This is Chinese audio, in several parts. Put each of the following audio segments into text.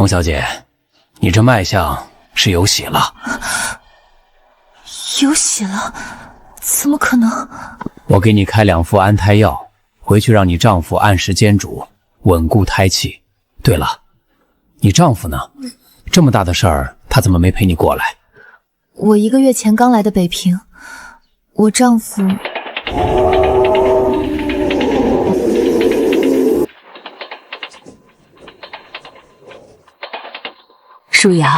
孟小姐，你这脉象是有喜了。有喜了？怎么可能？我给你开2副安胎药，回去让你丈夫按时煎煮，稳固胎气。对了，你丈夫呢？这么大的事儿，他怎么没陪你过来？我1个月前刚来的北平，我丈夫……舒瑶，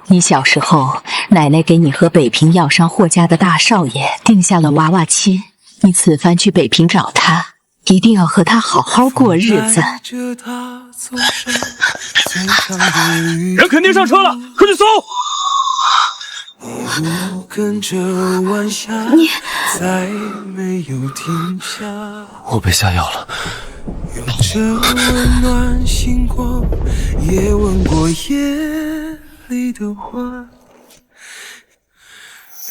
你小时候，奶奶给你和北平药商霍家的大少爷定下了娃娃亲，你此番去北平找他，一定要和他好好过日子。人肯定上车了，快去搜！你，我被下药了。用这温暖星光，也吻过夜里的花。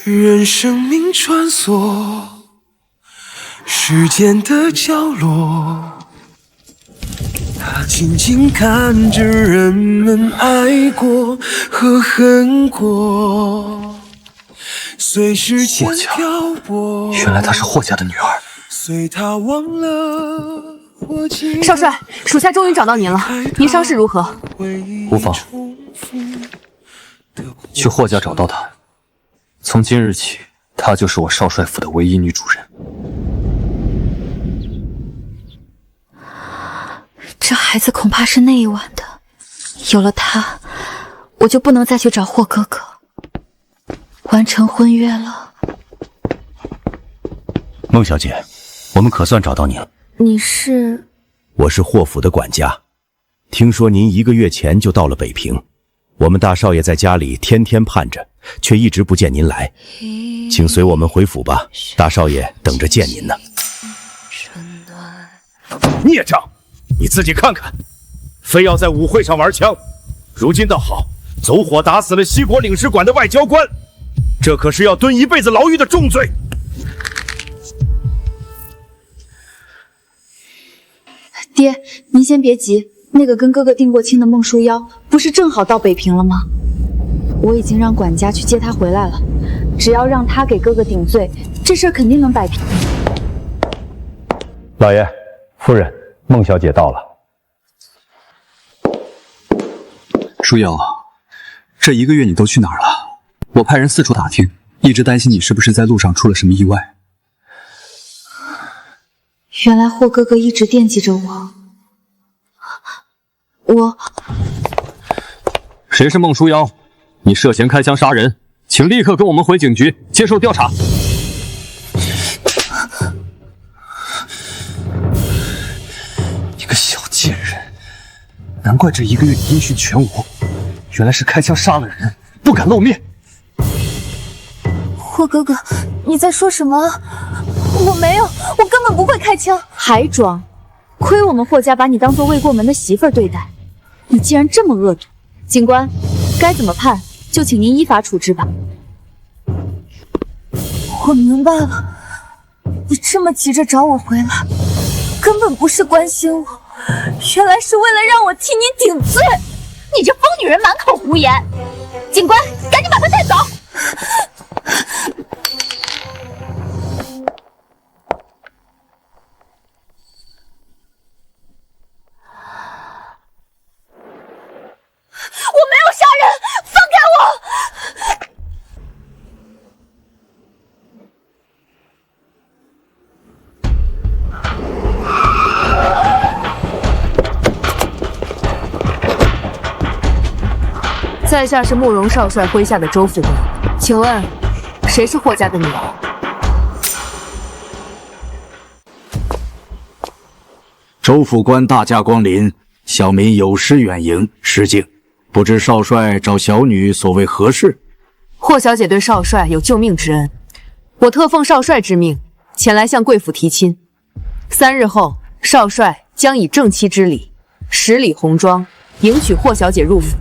任生命穿梭时间的角落，他静静看着人们爱过和恨过，随时间漂泊。原来她是霍家的女儿。随他忘了。少帅，属下终于找到您了，您伤势如何？无妨，去霍家找到她。从今日起，她就是我少帅府的唯一女主人。这孩子恐怕是那一晚的，有了他，我就不能再去找霍哥哥，完成婚约了。孟小姐，我们可算找到你了。你是？我是霍府的管家，听说您1个月前就到了北平，我们大少爷在家里天天盼着，却一直不见您来，请随我们回府吧，大少爷等着见您呢。孽障，你自己看看，非要在舞会上玩枪，如今倒好，走火打死了西国领事馆的外交官，这可是要蹲1辈子牢狱的重罪。爹，您先别急，那个跟哥哥定过亲的孟书妖，不是正好到北平了吗？我已经让管家去接他回来了，只要让他给哥哥顶罪，这事儿肯定能摆平。老爷、夫人，孟小姐到了。舒瑶，这1个月你都去哪儿了？我派人四处打听，一直担心你是不是在路上出了什么意外。原来霍哥哥一直惦记着我。谁是孟书瑶？你涉嫌开枪杀人，请立刻跟我们回警局接受调查。你个小贱人，难怪这1个月你音讯全无，原来是开枪杀了人，不敢露面。霍哥哥，你在说什么？我没有，我根本不会开枪，还装！亏我们霍家把你当做未过门的媳妇儿对待，你竟然这么恶毒！警官，该怎么判就请您依法处置吧。我明白了，你这么急着找我回来，根本不是关心我，原来是为了让我替你顶罪！你这疯女人满口胡言！警官，赶紧把她带走！我没有杀人，放开我！在下是慕容少帅麾下的周副官，请问谁是霍家的女儿？周副官大驾光临，小民有失远迎，失敬。不知少帅找小女所为何事？霍小姐对少帅有救命之恩，我特奉少帅之命前来向贵府提亲。3日后，少帅将以正妻之礼10里红妆迎娶霍小姐入府。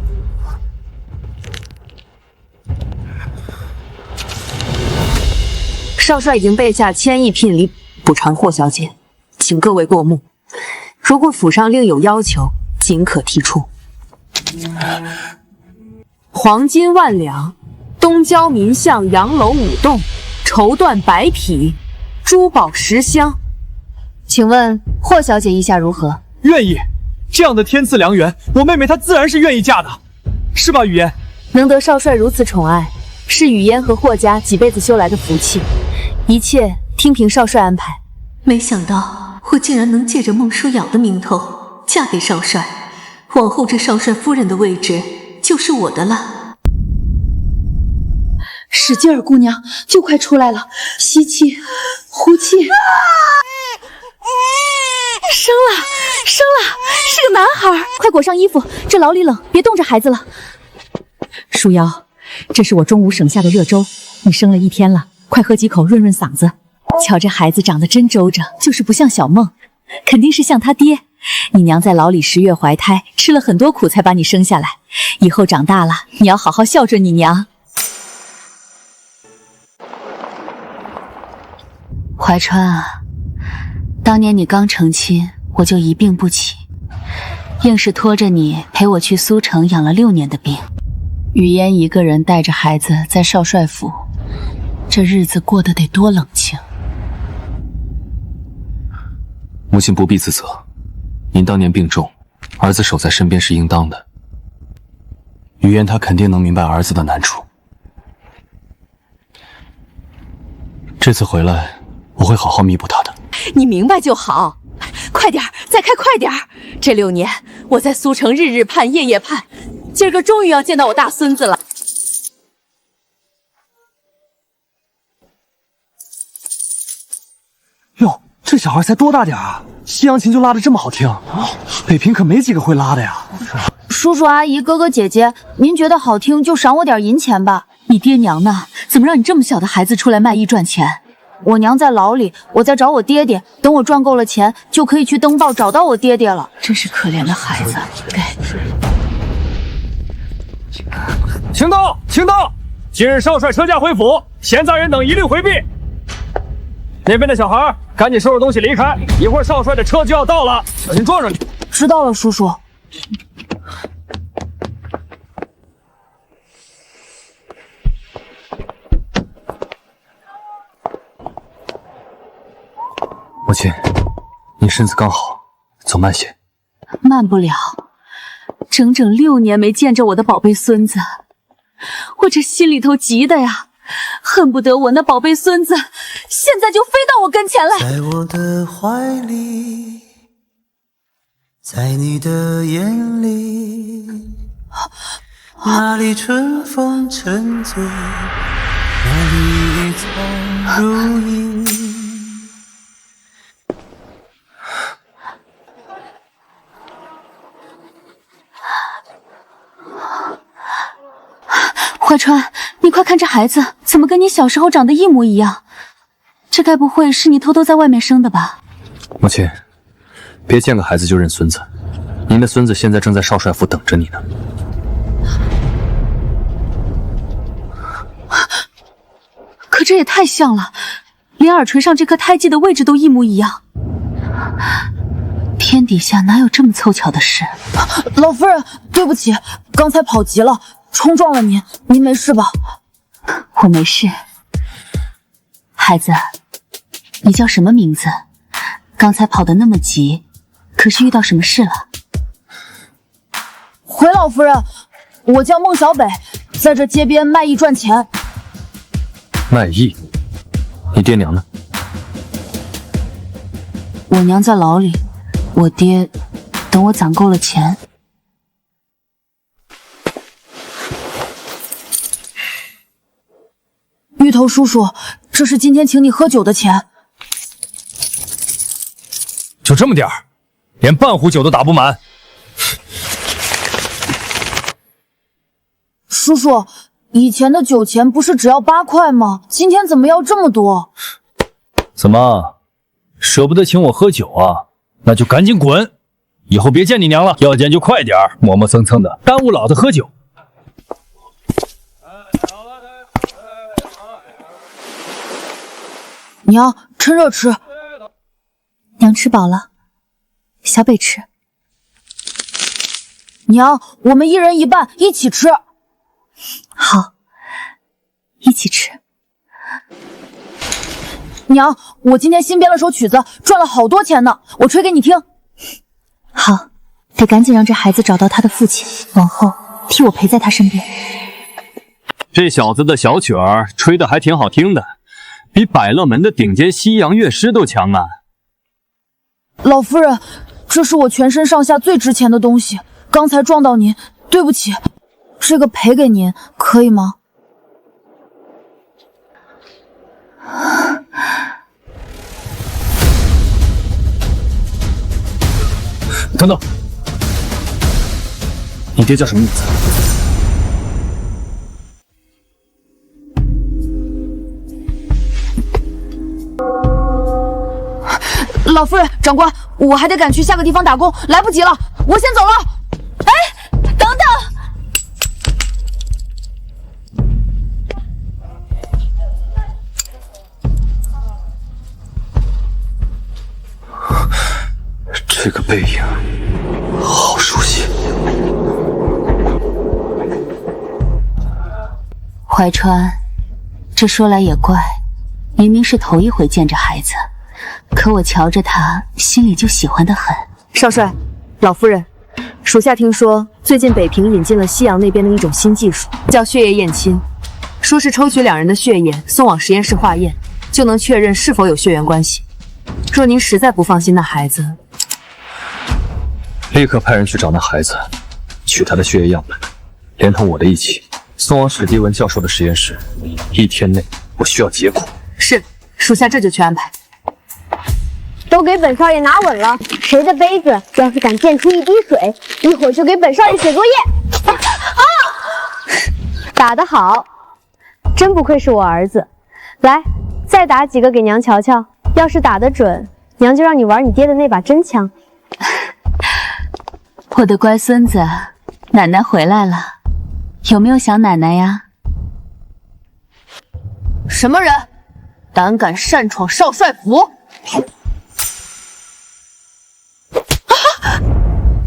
少帅已经备下1000亿聘礼补偿霍小姐，请各位过目。如果府上另有要求，尽可提出。黄金万两，东郊民巷洋楼5栋，绸缎白匹，珠宝10箱。请问霍小姐意下如何？愿意。这样的天赐良缘，我妹妹她自然是愿意嫁的，是吧，雨嫣？能得少帅如此宠爱，是雨嫣和霍家几辈子修来的福气，一切听凭少帅安排。没想到我竟然能借着孟舒瑶的名头嫁给少帅，往后这少帅夫人的位置就是我的了。使劲儿，姑娘，就快出来了，吸气，呼气。生了，是个男孩！快裹上衣服，这牢里冷，别冻着孩子了。舒瑶，这是我中午省下的热粥，你生了1天了，快喝几口润润嗓子。瞧这孩子长得真周正，就是不像小梦，肯定是像他爹。你娘在牢里10月怀胎，吃了很多苦才把你生下来，以后长大了，你要好好孝顺你娘。怀川啊，当年你刚成亲，我就一病不起，硬是拖着你陪我去苏城养了6年的病。雨嫣一个人带着孩子在少帅府，这日子过得得多冷清。母亲不必自责，您当年病重，儿子守在身边是应当的。雨嫣她肯定能明白儿子的难处。这次回来，我会好好弥补他的。你明白就好，快点儿，再开快点儿！这6年我在苏城日日盼夜夜盼，今儿个终于要见到我大孙子了。哟，这小孩才多大点啊？西洋琴就拉得这么好听，北平可没几个会拉的呀。叔叔阿姨哥哥姐姐，您觉得好听就赏我点银钱吧。你爹娘呢？怎么让你这么小的孩子出来卖艺赚钱？我娘在牢里，我在找我爹爹，等我赚够了钱，就可以去登报找到我爹爹了。真是可怜的孩子。请到，请到！今日少帅车驾回府，闲杂人等一律回避。那边的小孩，赶紧收拾东西离开，一会儿少帅的车就要到了，小心撞上去。知道了，叔叔。母亲，您身子刚好，走慢些。慢不了，整整6年没见着我的宝贝孙子，我这心里头急的呀，恨不得我那宝贝孙子现在就飞到我跟前来。在我的怀里，在你的眼里，哪里春风沉醉，哪里草如茵。怀川，你快看这孩子，怎么跟你小时候长得一模一样？这该不会是你偷偷在外面生的吧？母亲，别见个孩子就认孙子，您的孙子现在正在少帅府等着你呢。可这也太像了，连耳垂上这颗胎记的位置都一模一样。天底下哪有这么凑巧的事？老夫人，对不起，刚才跑急了，冲撞了您，您没事吧？我没事。孩子，你叫什么名字？刚才跑得那么急，可是遇到什么事了？回老夫人，我叫孟小北，在这街边卖艺赚钱。卖艺？你爹娘呢？我娘在牢里，我爹等我攒够了钱。芋头叔叔，这是今天请你喝酒的钱。就这么点儿，连半壶酒都打不满。叔叔，以前的酒钱不是只要8块吗？今天怎么要这么多？怎么，舍不得请我喝酒啊？那就赶紧滚！以后别见你娘了，要见就快点儿，磨磨蹭蹭的，耽误老子喝酒。娘，趁热吃。娘吃饱了，小北吃。娘，我们一人一半，一起吃。好，一起吃。娘，我今天新编了首曲子，赚了好多钱呢，我吹给你听。好，得赶紧让这孩子找到他的父亲，往后替我陪在他身边。这小子的小曲儿吹得还挺好听的，比百乐门的顶尖西洋乐师都强啊！老夫人，这是我全身上下最值钱的东西，刚才撞到您，对不起，这个赔给您，可以吗？等等，你爹叫什么名字？老夫人，长官，我还得赶去下个地方打工，来不及了，我先走了。哎，等等！这个背影好熟悉。怀川，这说来也怪，明明是头一回见着孩子，可我瞧着他，心里就喜欢得很。少帅，老夫人，属下听说最近北平引进了西洋那边的一种新技术，叫血液验亲，说是抽取2人的血液送往实验室化验，就能确认是否有血缘关系。若您实在不放心那孩子，立刻派人去找那孩子，取他的血液样本，连同我的一起送往史迪文教授的实验室。1天内我需要结果。是，属下这就去安排。都给本少爷拿稳了，谁的杯子要是敢溅出一滴水，一会儿就给本少爷写作业。啊！打得好，真不愧是我儿子。来，再打几个给娘瞧瞧，要是打得准，娘就让你玩你爹的那把真枪。我的乖孙子，奶奶回来了，有没有想奶奶呀？什么人，胆敢擅闯少帅府？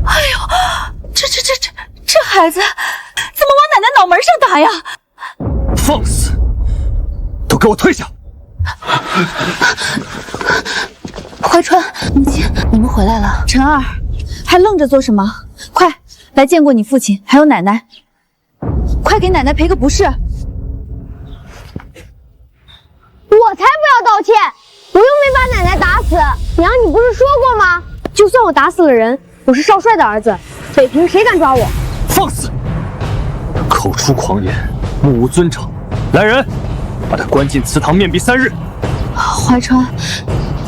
哎呦，这孩子怎么往奶奶脑门上打呀？放肆！都给我退下！怀川，母亲，你们回来了。陈二，还愣着做什么？快来见过你父亲，还有奶奶，快给奶奶赔个不是。我才不要道歉！我又没把奶奶打死。娘，你不是说过吗？就算我打死了人，我是少帅的儿子，北平谁敢抓我？放肆！口出狂言，目无尊长！来人，把他关进祠堂面壁3日。怀川，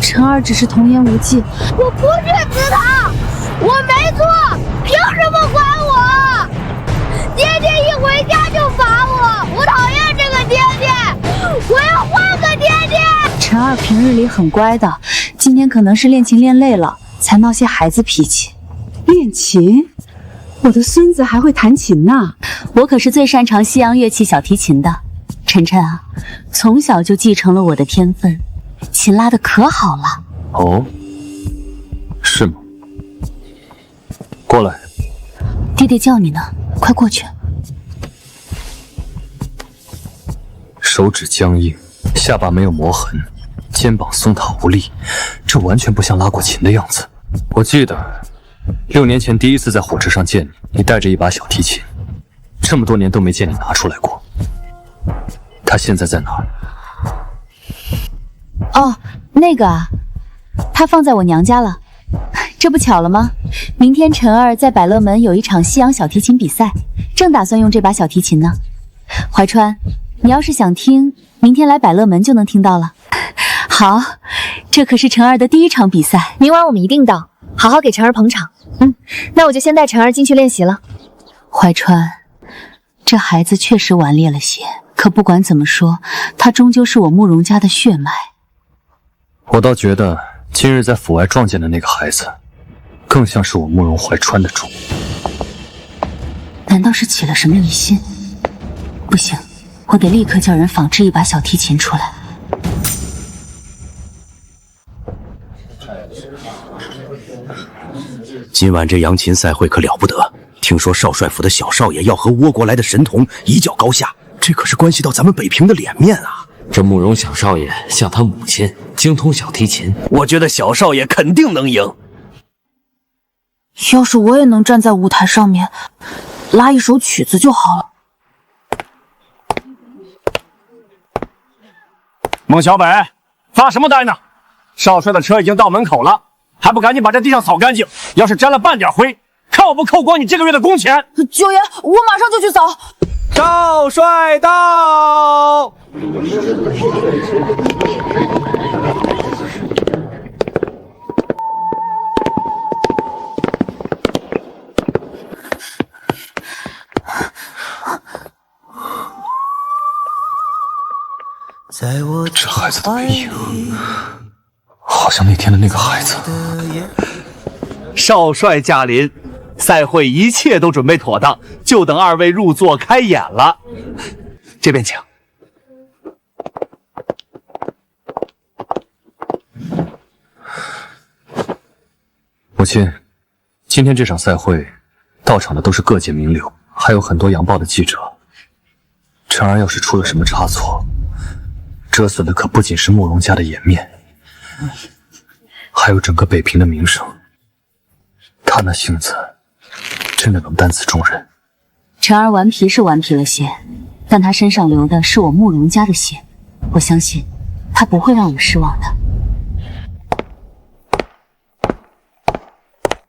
陈二只是童言无忌。我不去祠堂，我没错，凭什么管我？爹爹一回家就罚我，我讨厌这个爹爹，我要换个爹爹。陈二平日里很乖的，今天可能是练琴练累了，才闹些孩子脾气。练琴？我的孙子还会弹琴呢。我可是最擅长西洋乐器小提琴的。晨晨啊，从小就继承了我的天分，琴拉得可好了。哦，是吗？过来。爹爹叫你呢，快过去。手指僵硬，下巴没有磨痕，肩膀松塌无力，这完全不像拉过琴的样子。我记得6年前第一次在火车上见你，你带着一把小提琴，这么多年都没见你拿出来过。他现在在哪儿？哦，那个啊，他放在我娘家了。这不巧了吗？明天陈二在百乐门有一场西洋小提琴比赛，正打算用这把小提琴呢。怀川，你要是想听，明天来百乐门就能听到了。好，这可是陈二的第一场比赛，明晚我们一定到，好好给陈儿捧场。那我就先带陈儿进去练习了。怀川，这孩子确实顽劣了些，可不管怎么说，他终究是我慕容家的血脉。我倒觉得今日在府外撞见的那个孩子，更像是我慕容怀川的种。难道是起了什么疑心？不行，我得立刻叫人仿制一把小提琴出来。今晚这扬琴赛会可了不得，听说少帅府的小少爷要和倭国来的神童一较高下，这可是关系到咱们北平的脸面啊！这慕容小少爷像他母亲，精通小提琴，我觉得小少爷肯定能赢。要是我也能站在舞台上面，拉一首曲子就好了。孟小北，发什么呆呢？少帅的车已经到门口了，还不赶紧把这地上扫干净？要是沾了半点灰，看我不扣光你这个月的工钱！九爷，我马上就去扫。少帅到！这孩子的背影，好像那天的那个孩子。少帅驾临，赛会一切都准备妥当，就等二位入座开演了。这边请。母亲，今天这场赛会，到场的都是各界名流，还有很多洋报的记者。晨儿要是出了什么差错，折损的可不仅是慕容家的颜面，还有整个北平的名声。他那性子，真的能担此重任。晨儿顽皮是顽皮了些，但他身上流的是我慕容家的血，我相信他不会让我失望的。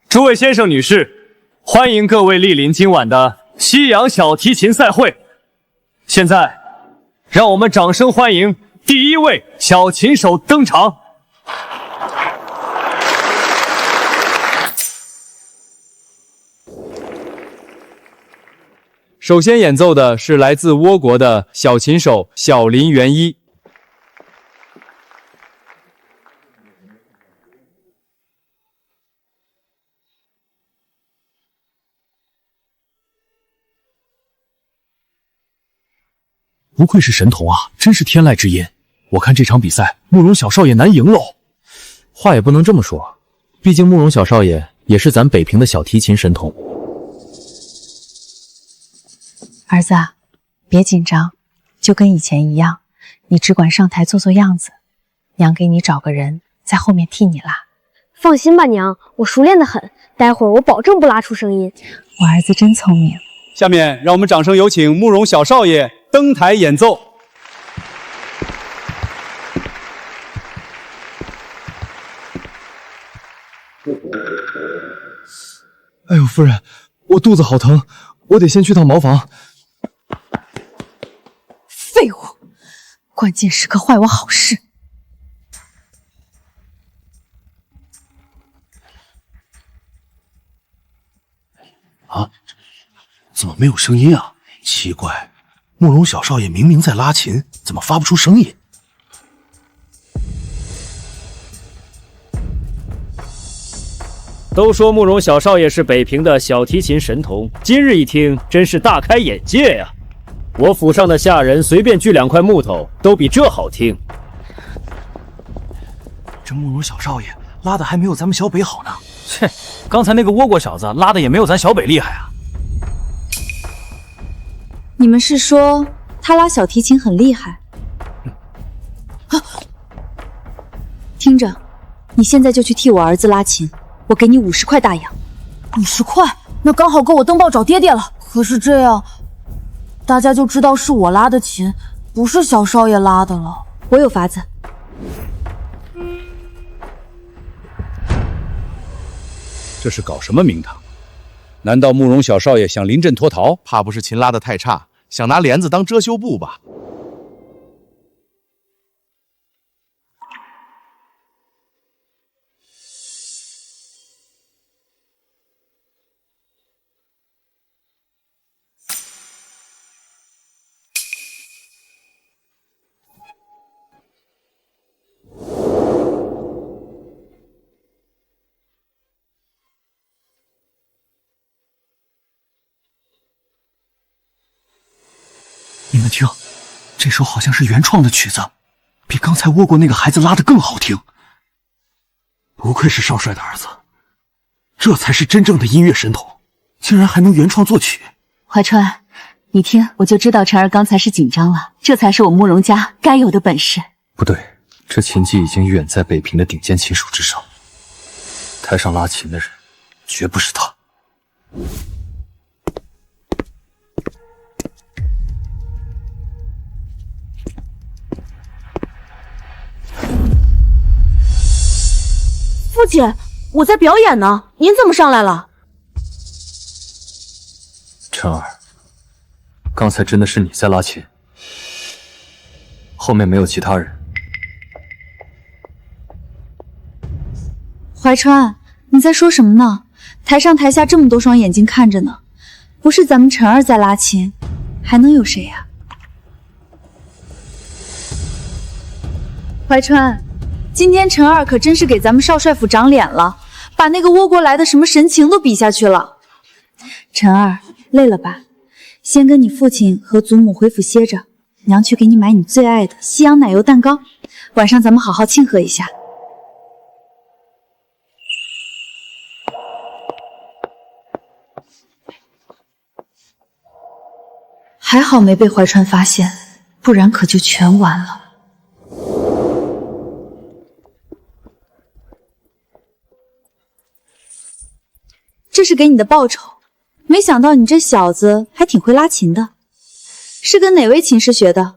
诸位先生女士，欢迎各位莅临今晚的西洋小提琴赛会。现在，让我们掌声欢迎第一位小琴手登场。首先演奏的是来自倭国的小琴手小林元一。不愧是神童啊，真是天籁之音。我看这场比赛，慕容小少爷难赢喽。话也不能这么说，毕竟慕容小少爷也是咱北平的小提琴神童。儿子，别紧张，就跟以前一样，你只管上台做做样子，娘给你找个人在后面替你拉。放心吧，娘，我熟练得很，待会儿我保证不拉出声音。我儿子真聪明。下面让我们掌声有请慕容小少爷登台演奏。哎呦，夫人，我肚子好疼，我得先去趟茅房。废物，关键时刻坏我好事。啊，怎么没有声音啊？奇怪，慕容小少爷明明在拉琴，怎么发不出声音？都说慕容小少爷是北平的小提琴神童，今日一听，真是大开眼界呀！我府上的下人随便锯2块木头，都比这好听。这慕容小少爷拉的还没有咱们小北好呢。切，刚才那个倭国小子拉的也没有咱小北厉害啊。你们是说他拉小提琴很厉害？听着，你现在就去替我儿子拉琴，我给你50块大洋。50块？那刚好够我登报找爹爹了。可是这样，大家就知道是我拉的琴，不是小少爷拉的了。我有法子。这是搞什么名堂？难道慕容小少爷想临阵脱逃？怕不是琴拉得太差，想拿帘子当遮羞布吧？你们听，这首好像是原创的曲子，比刚才倭国那个孩子拉的更好听。不愧是少帅的儿子，这才是真正的音乐神童。竟然还能原创作曲。怀川，你听，我就知道晨儿刚才是紧张了，这才是我慕容家该有的本事。不对，这琴技已经远在北平的顶尖琴手之上。台上拉琴的人，绝不是他。父亲，我在表演呢，您怎么上来了？晨儿，刚才真的是你在拉琴，后面没有其他人。怀川，你在说什么呢？台上台下这么多双眼睛看着呢，不是咱们晨儿在拉琴，还能有谁呀？怀川，今天晨儿可真是给咱们少帅府长脸了，把那个倭国来的什么神情都比下去了。晨儿，累了吧？先跟你父亲和祖母回府歇着，娘去给你买你最爱的西洋奶油蛋糕，晚上咱们好好庆贺一下。还好没被怀川发现，不然可就全完了。这是给你的报酬，没想到你这小子还挺会拉琴的，是跟哪位琴师学的？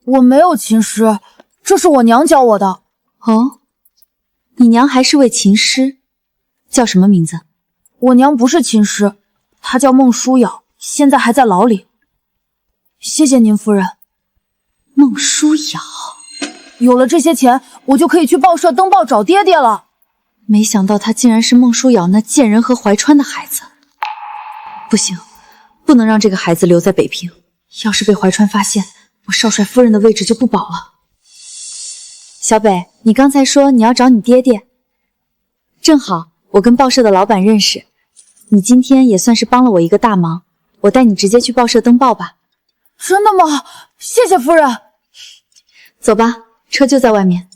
我没有琴师，这是我娘教我的。哦，你娘还是位琴师，叫什么名字？我娘不是琴师，她叫孟舒瑶，现在还在牢里。谢谢您，夫人。孟舒瑶，有了这些钱，我就可以去报社登报找爹爹了。没想到他竟然是孟舒瑶那贱人和怀川的孩子。不行，不能让这个孩子留在北平，要是被怀川发现，我少帅夫人的位置就不保了。小北，你刚才说你要找你爹爹，正好我跟报社的老板认识，你今天也算是帮了我一个大忙，我带你直接去报社登报吧。真的吗？谢谢夫人。走吧，车就在外面。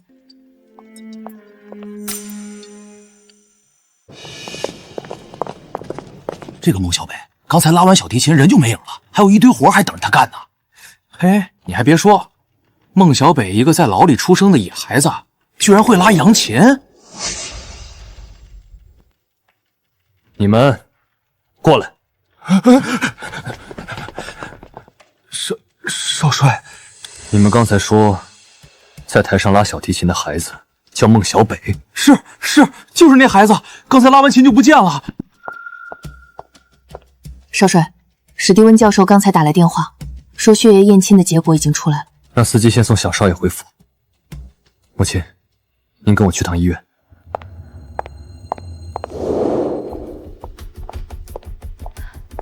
这个孟小北刚才拉完小提琴人就没影了，还有一堆活还等着他干呢。嘿，你还别说，孟小北一个在牢里出生的野孩子，居然会拉扬琴。你们过来。少帅，你们刚才说在台上拉小提琴的孩子叫孟小北？是，就是那孩子，刚才拉完琴就不见了。少帅，史蒂温教授刚才打来电话，说血液验亲的结果已经出来了。让司机先送小少爷回府。母亲，您跟我去趟医院。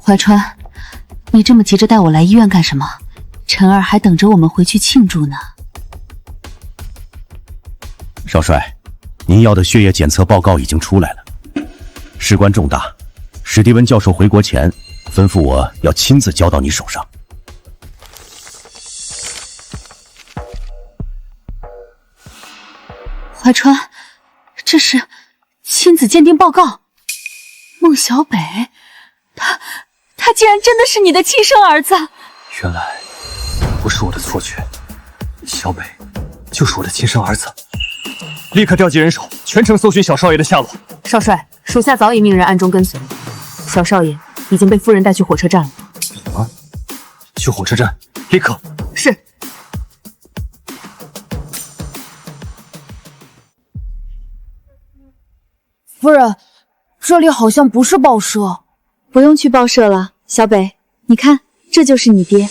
怀川，你这么急着带我来医院干什么？晨儿还等着我们回去庆祝呢。少帅，您要的血液检测报告已经出来了，事关重大，史蒂文教授回国前吩咐我要亲自交到你手上。怀川，这是亲子鉴定报告。孟小北，他竟然真的是你的亲生儿子！原来不是我的错觉，小北就是我的亲生儿子。立刻调集人手，全城搜寻小少爷的下落。少帅，属下早已命人暗中跟随，小少爷已经被夫人带去火车站了。啊，去火车站，立刻。是。夫人，这里好像不是报社。不用去报社了，小北，你看，这就是你爹。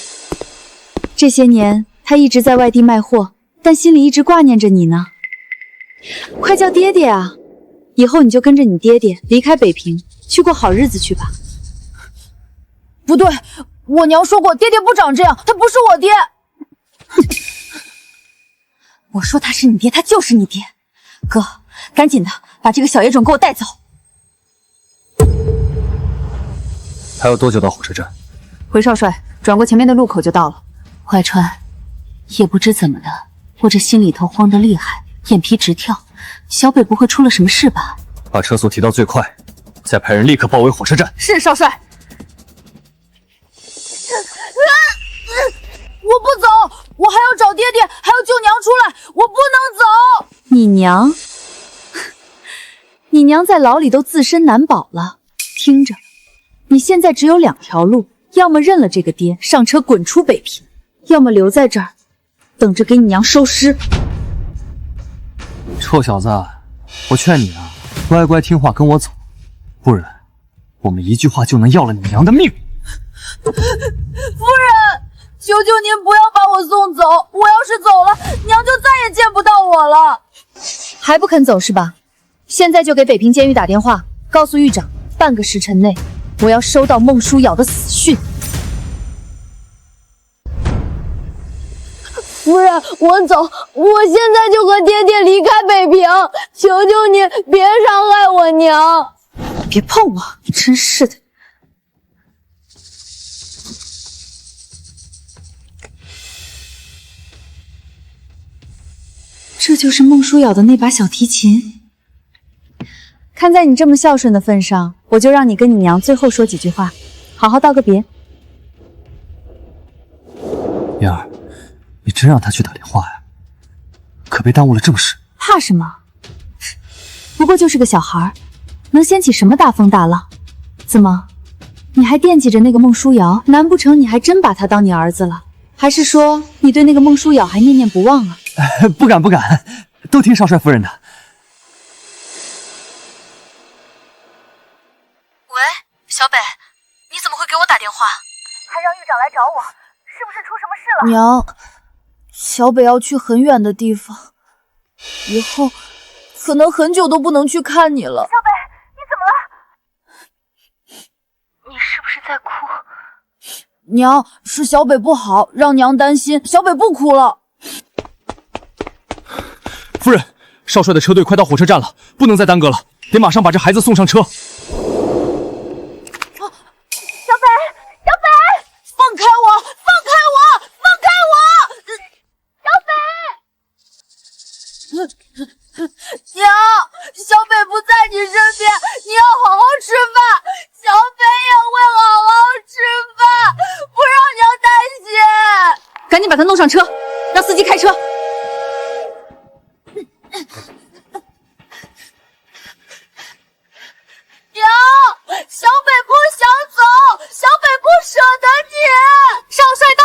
这些年他一直在外地卖货，但心里一直挂念着你呢。快叫爹爹啊！以后你就跟着你爹爹离开北平，去过好日子去吧。不对，我娘说过，爹爹不长这样，他不是我爹。我说他是你爹，他就是你爹。哥，赶紧的把这个小野种给我带走。还有多久到火车站？回少帅，转过前面的路口就到了。怀川，也不知怎么的，我这心里头慌得厉害，眼皮直跳。小北不会出了什么事吧？把车速提到最快，再派人立刻包围火车站。是少帅。我不走，我还要找爹爹，还要救娘出来，我不能走。你娘？你娘在牢里都自身难保了。听着，你现在只有2条路，要么认了这个爹，上车滚出北平，要么留在这儿，等着给你娘收尸。臭小子，我劝你啊，乖乖听话跟我走，不然我们一句话就能要了你娘的命。夫人，求求您不要把我送走，我要是走了，娘就再也见不到我了。还不肯走是吧？现在就给北平监狱打电话，告诉狱长，半个时辰内我要收到孟舒瑶的死讯。夫人，我走，我现在就和爹爹离开北平，求求你别伤害我娘。别碰我，真是的。这就是孟舒瑶的那把小提琴。看在你这么孝顺的份上，我就让你跟你娘最后说几句话，好好道个别。燕儿，你真让他去打电话呀？可别耽误了正事。怕什么？不过就是个小孩，能掀起什么大风大浪？怎么，你还惦记着那个孟舒瑶？难不成你还真把他当你儿子了？还是说你对那个孟舒瑶还念念不忘啊？不敢不敢，都听少帅夫人的。喂，小北，你怎么会给我打电话？还让狱长来找我，是不是出什么事了？娘，小北要去很远的地方，以后可能很久都不能去看你了。小北，你怎么了？你是不是在哭？娘，是小北不好，让娘担心。小北不哭了。夫人，少帅的车队快到火车站了，不能再耽搁了，得马上把这孩子送上车。小北，放开我！放开我！放开我！小北，娘，小北不在你身边，你要好好吃饭。小北也会好好吃饭，不让娘担心。赶紧把他弄上车，让司机开车。娘，小北不想走，小北不舍得你。少帅到！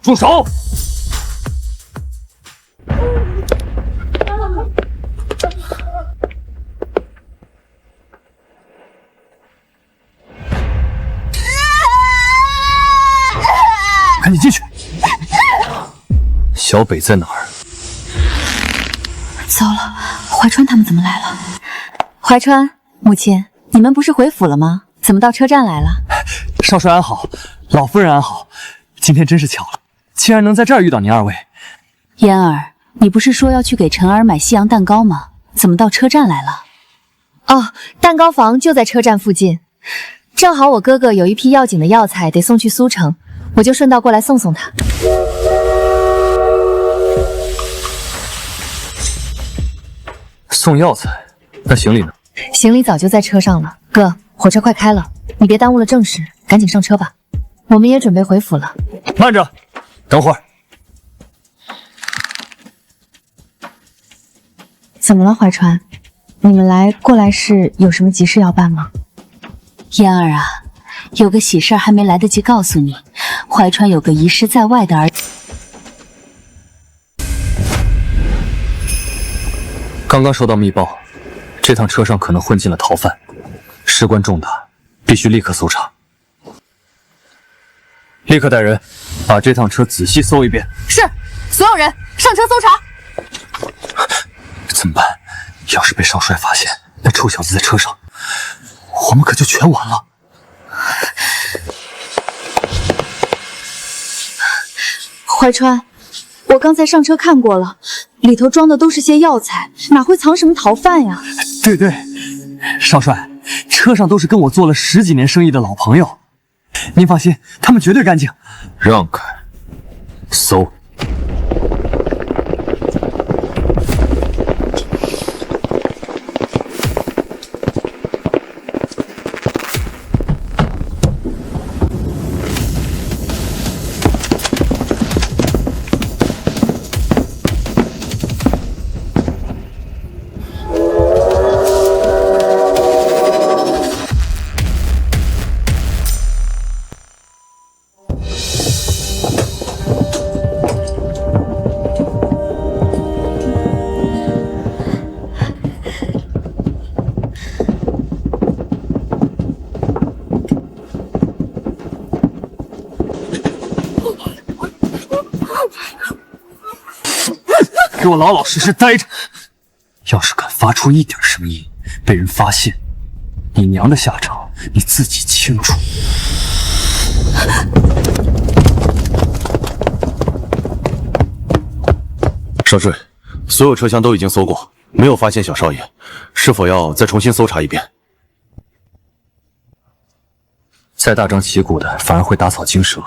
住手！赶紧进去。小北在哪儿？糟了，怀川他们怎么来了？怀川，母亲，你们不是回府了吗？怎么到车站来了？少帅安好，老夫人安好，今天真是巧了，竟然能在这儿遇到您二位。嫣儿，你不是说要去给晨儿买西洋蛋糕吗？怎么到车站来了？哦，蛋糕房就在车站附近，正好我哥哥有一批要紧的药材得送去苏城，我就顺道过来送送他。送药材，那行李呢？行李早就在车上了。哥，火车快开了，你别耽误了正事，赶紧上车吧。我们也准备回府了。慢着，等会儿。怎么了，怀川？你们过来是有什么急事要办吗？嫣儿啊，有个喜事还没来得及告诉你，怀川有个遗失在外的儿子。刚刚收到密报，这趟车上可能混进了逃犯，事关重大，必须立刻搜查。立刻带人把这趟车仔细搜一遍。是，所有人上车搜查。怎么办？要是被少帅发现，那臭小子在车上，我们可就全完了。怀川，我刚才上车看过了，里头装的都是些药材，哪会藏什么逃犯呀？对对，少帅，车上都是跟我做了10几年生意的老朋友，您放心，他们绝对干净。让开，搜。给我老老实实待着！要是敢发出一点声音，被人发现，你娘的下场你自己清楚。少帅，所有车厢都已经搜过，没有发现小少爷，是否要再重新搜查一遍？再大张旗鼓的，反而会打草惊蛇，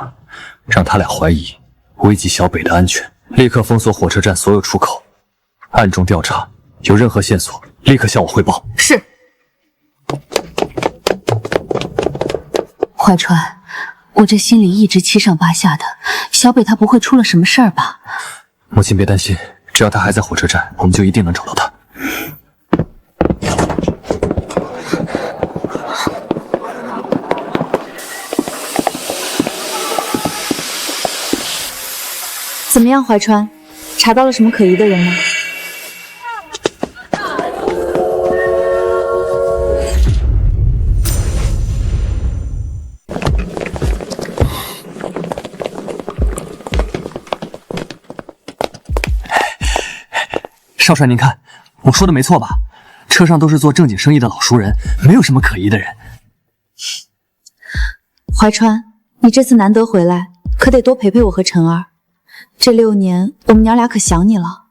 让他俩怀疑，危及小北的安全。立刻封锁火车站所有出口，暗中调查，有任何线索，立刻向我汇报。是。怀川，我这心里一直七上八下的，小北他不会出了什么事儿吧？母亲别担心，只要他还在火车站，我们就一定能找到他。怎么样，怀川？查到了什么可疑的人吗？少帅，您看，我说的没错吧？车上都是做正经生意的老熟人，没有什么可疑的人。怀川，你这次难得回来，可得多陪陪我和晨儿。这6年，我们娘俩可想你了。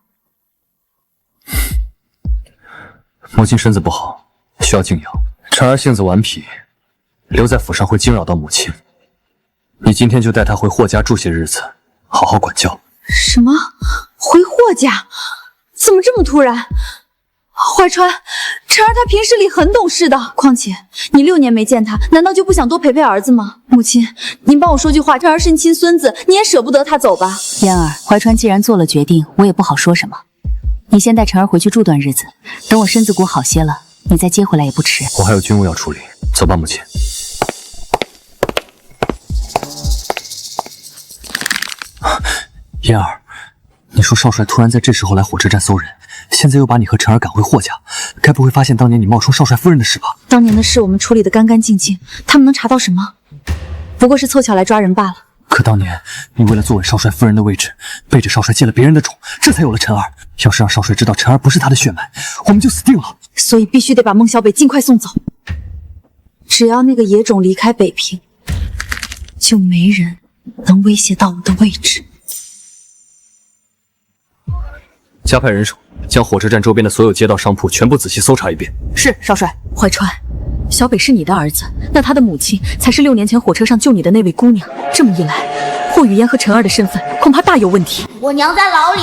母亲身子不好，需要静养。晨儿性子顽皮，留在府上会惊扰到母亲。你今天就带她回霍家住些日子，好好管教。什么？回霍家？怎么这么突然？怀川，晨儿她平时里很懂事的，况且你6年没见她，难道就不想多陪陪儿子吗？母亲，您帮我说句话，晨儿是亲孙子，你也舍不得她走吧？嫣儿，怀川既然做了决定，我也不好说什么。你先带晨儿回去住段日子，等我身子骨好些了，你再接回来也不迟。我还有军务要处理，走吧，母亲。嫣儿，你说少帅突然在这时候来火车站搜人，现在又把你和晨儿赶回霍家，该不会发现当年你冒充少帅夫人的事吧？当年的事我们处理得干干净净，他们能查到什么？不过是凑巧来抓人罢了。可当年你为了坐稳少帅夫人的位置，背着少帅借了别人的种，这才有了晨儿。要是让少帅知道晨儿不是他的血脉，我们就死定了。所以必须得把孟小北尽快送走。只要那个野种离开北平，就没人能威胁到我的位置。加派人手，将火车站周边的所有街道商铺全部仔细搜查一遍。是，少帅。怀川，小北是你的儿子，那他的母亲才是6年前火车上救你的那位姑娘。这么一来，霍雨嫣和晨儿的身份恐怕大有问题。我娘在牢里。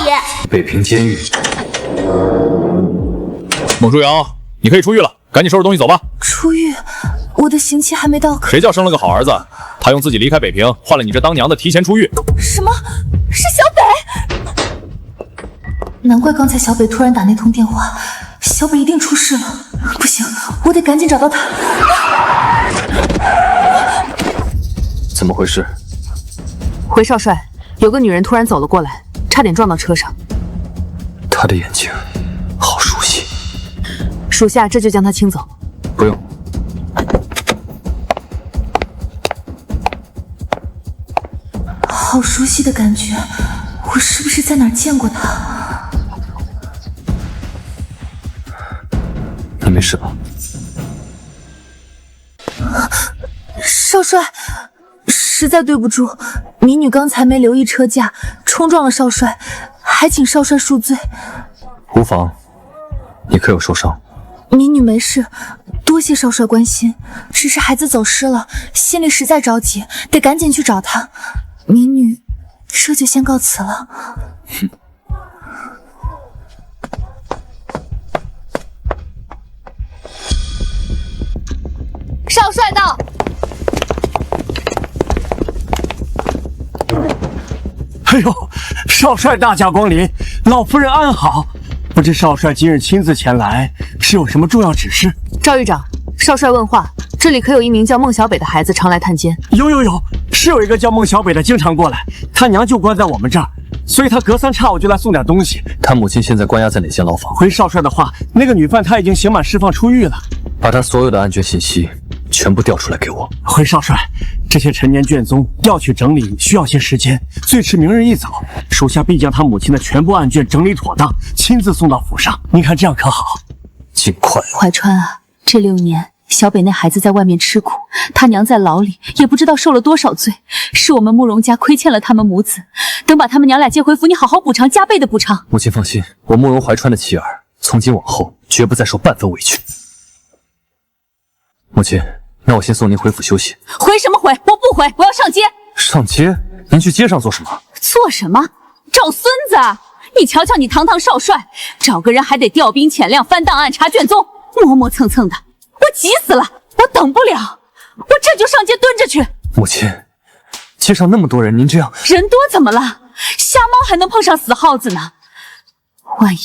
北平监狱。孟舒瑶，你可以出狱了，赶紧收拾东西走吧。出狱？我的刑期还没到。谁叫生了个好儿子？他用自己离开北平，换了你这当娘的提前出狱。什么？是小北？难怪刚才小北突然打那通电话，小北一定出事了。不行，我得赶紧找到他。怎么回事？回少帅，有个女人突然走了过来，差点撞到车上。她的眼睛好熟悉，属下这就将她清走。不用。好熟悉的感觉，我是不是在哪儿见过他？你没事吧？少帅，实在对不住，民女刚才没留意车架，冲撞了少帅，还请少帅恕罪。无妨，你可有受伤？民女没事，多谢少帅关心。只是孩子走失了，心里实在着急，得赶紧去找他。民女这就先告辞了。少帅到！哎呦，少帅大驾光临，老夫人安好。不知少帅今日亲自前来，是有什么重要指示？赵狱长，少帅问话，这里可有一名叫孟小北的孩子常来探监？有，是有一个叫孟小北的经常过来，他娘就关在我们这儿，所以他隔三差五就来送点东西。他母亲现在关押在哪间牢房？回少帅的话，那个女犯她已经刑满释放出狱了。把他所有的安全信息全部调出来给我。回少帅，这些陈年卷宗要去整理，需要些时间，最迟明日一早，属下必将他母亲的全部案卷整理妥当，亲自送到府上。您看这样可好？尽快。怀川啊，这6年，小北那孩子在外面吃苦，他娘在牢里，也不知道受了多少罪，是我们慕容家亏欠了他们母子。等把他们娘俩接回府，你好好补偿，加倍的补偿。母亲放心，我慕容怀川的妻儿，从今往后绝不再受半分委屈。母亲，那我先送您回府休息。回什么回？我不回，我要上街。上街？您去街上做什么？做什么？找孙子。你瞧瞧你堂堂少帅，找个人还得调兵遣将、翻档案、查卷宗，磨磨蹭蹭的，我急死了，我等不了，我这就上街蹲着去。母亲，街上那么多人，您这样人多怎么了？瞎猫还能碰上死耗子呢？万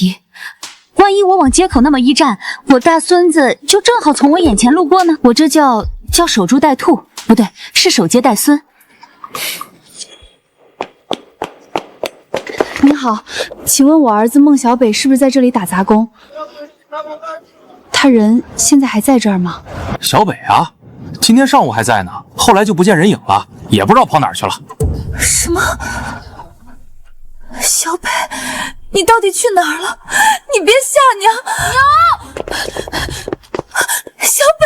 一我往街口那么一站，我大孙子就正好从我眼前路过呢？我这叫守株待兔，不对，是守街待孙。你好，请问我儿子孟小北是不是在这里打杂工？他人现在还在这儿吗？小北啊，今天上午还在呢，后来就不见人影了，也不知道跑哪儿去了。什么？小北，你到底去哪儿了？你别吓娘！小北，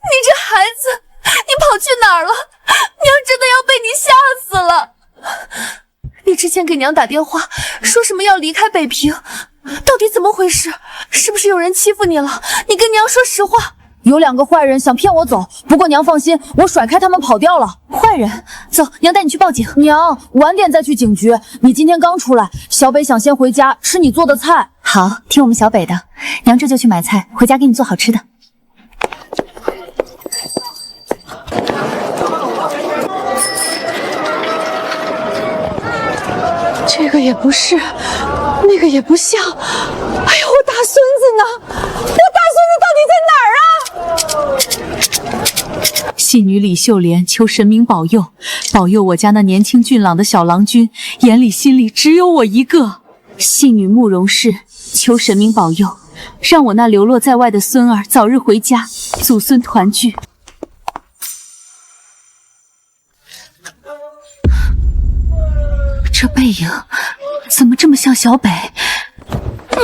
你这孩子，你跑去哪儿了？娘真的要被你吓死了！你之前给娘打电话，说什么要离开北平，到底怎么回事？是不是有人欺负你了？你跟娘说实话。有2个坏人想骗我走，不过娘放心，我甩开他们跑掉了。坏人，走，娘带你去报警。娘，晚点再去警局。你今天刚出来，小北想先回家吃你做的菜。好，听我们小北的，娘这就去买菜，回家给你做好吃的。这个也不是，那个也不像。哎呦，我大孙子呢？我大孙子到底在哪儿啊？戏女李秀莲求神明保佑，保佑我家那年轻俊朗的小郎君眼里心里只有我一个。戏女慕容氏求神明保佑，让我那流落在外的孙儿早日回家，祖孙团聚。这背影怎么这么像小北？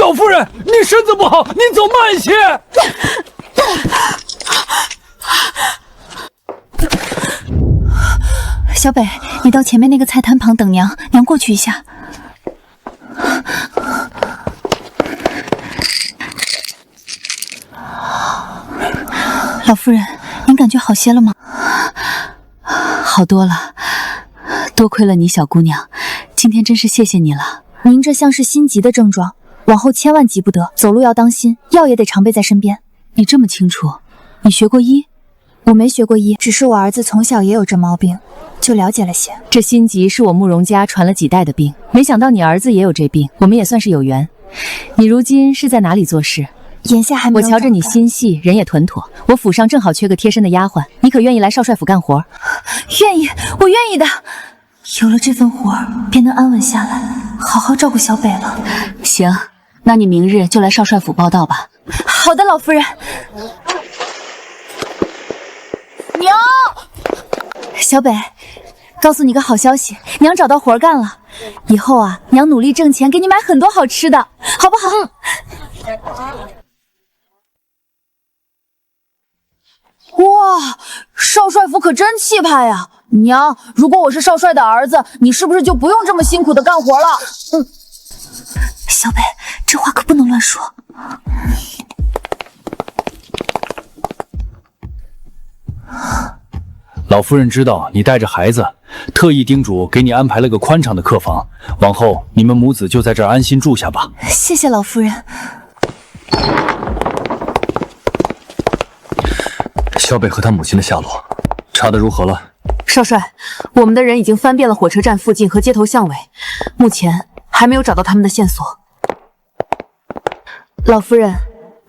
老夫人，你身子不好，您走慢些。小北，你到前面那个菜摊旁等娘，娘过去一下。老夫人，您感觉好些了吗？好多了，多亏了你，小姑娘，今天真是谢谢你了。您这像是心急的症状，往后千万急不得，走路要当心，药也得常备在身边。你这么清楚，你学过医？我没学过医，只是我儿子从小也有这毛病，就了解了些。这心急是我慕容家传了几代的病，没想到你儿子也有这病，我们也算是有缘。你如今是在哪里做事？眼下还没有。我瞧着你心细，人也稳妥，我府上正好缺个贴身的丫鬟，你可愿意来少帅府干活？愿意，我愿意的。有了这份活儿，便能安稳下来，好好照顾小北了。行，那你明日就来少帅府报到吧。好的，老夫人。娘，小北，告诉你个好消息，娘找到活干了。以后啊，娘努力挣钱，给你买很多好吃的，好不好？哇，少帅府可真气派呀！娘，如果我是少帅的儿子，你是不是就不用这么辛苦的干活了？小北，这话可不能乱说。老夫人知道你带着孩子，特意叮嘱给你安排了个宽敞的客房，往后你们母子就在这儿安心住下吧。谢谢老夫人。小北和他母亲的下落查得如何了？少帅，我们的人已经翻遍了火车站附近和街头巷尾，目前还没有找到他们的线索。老夫人，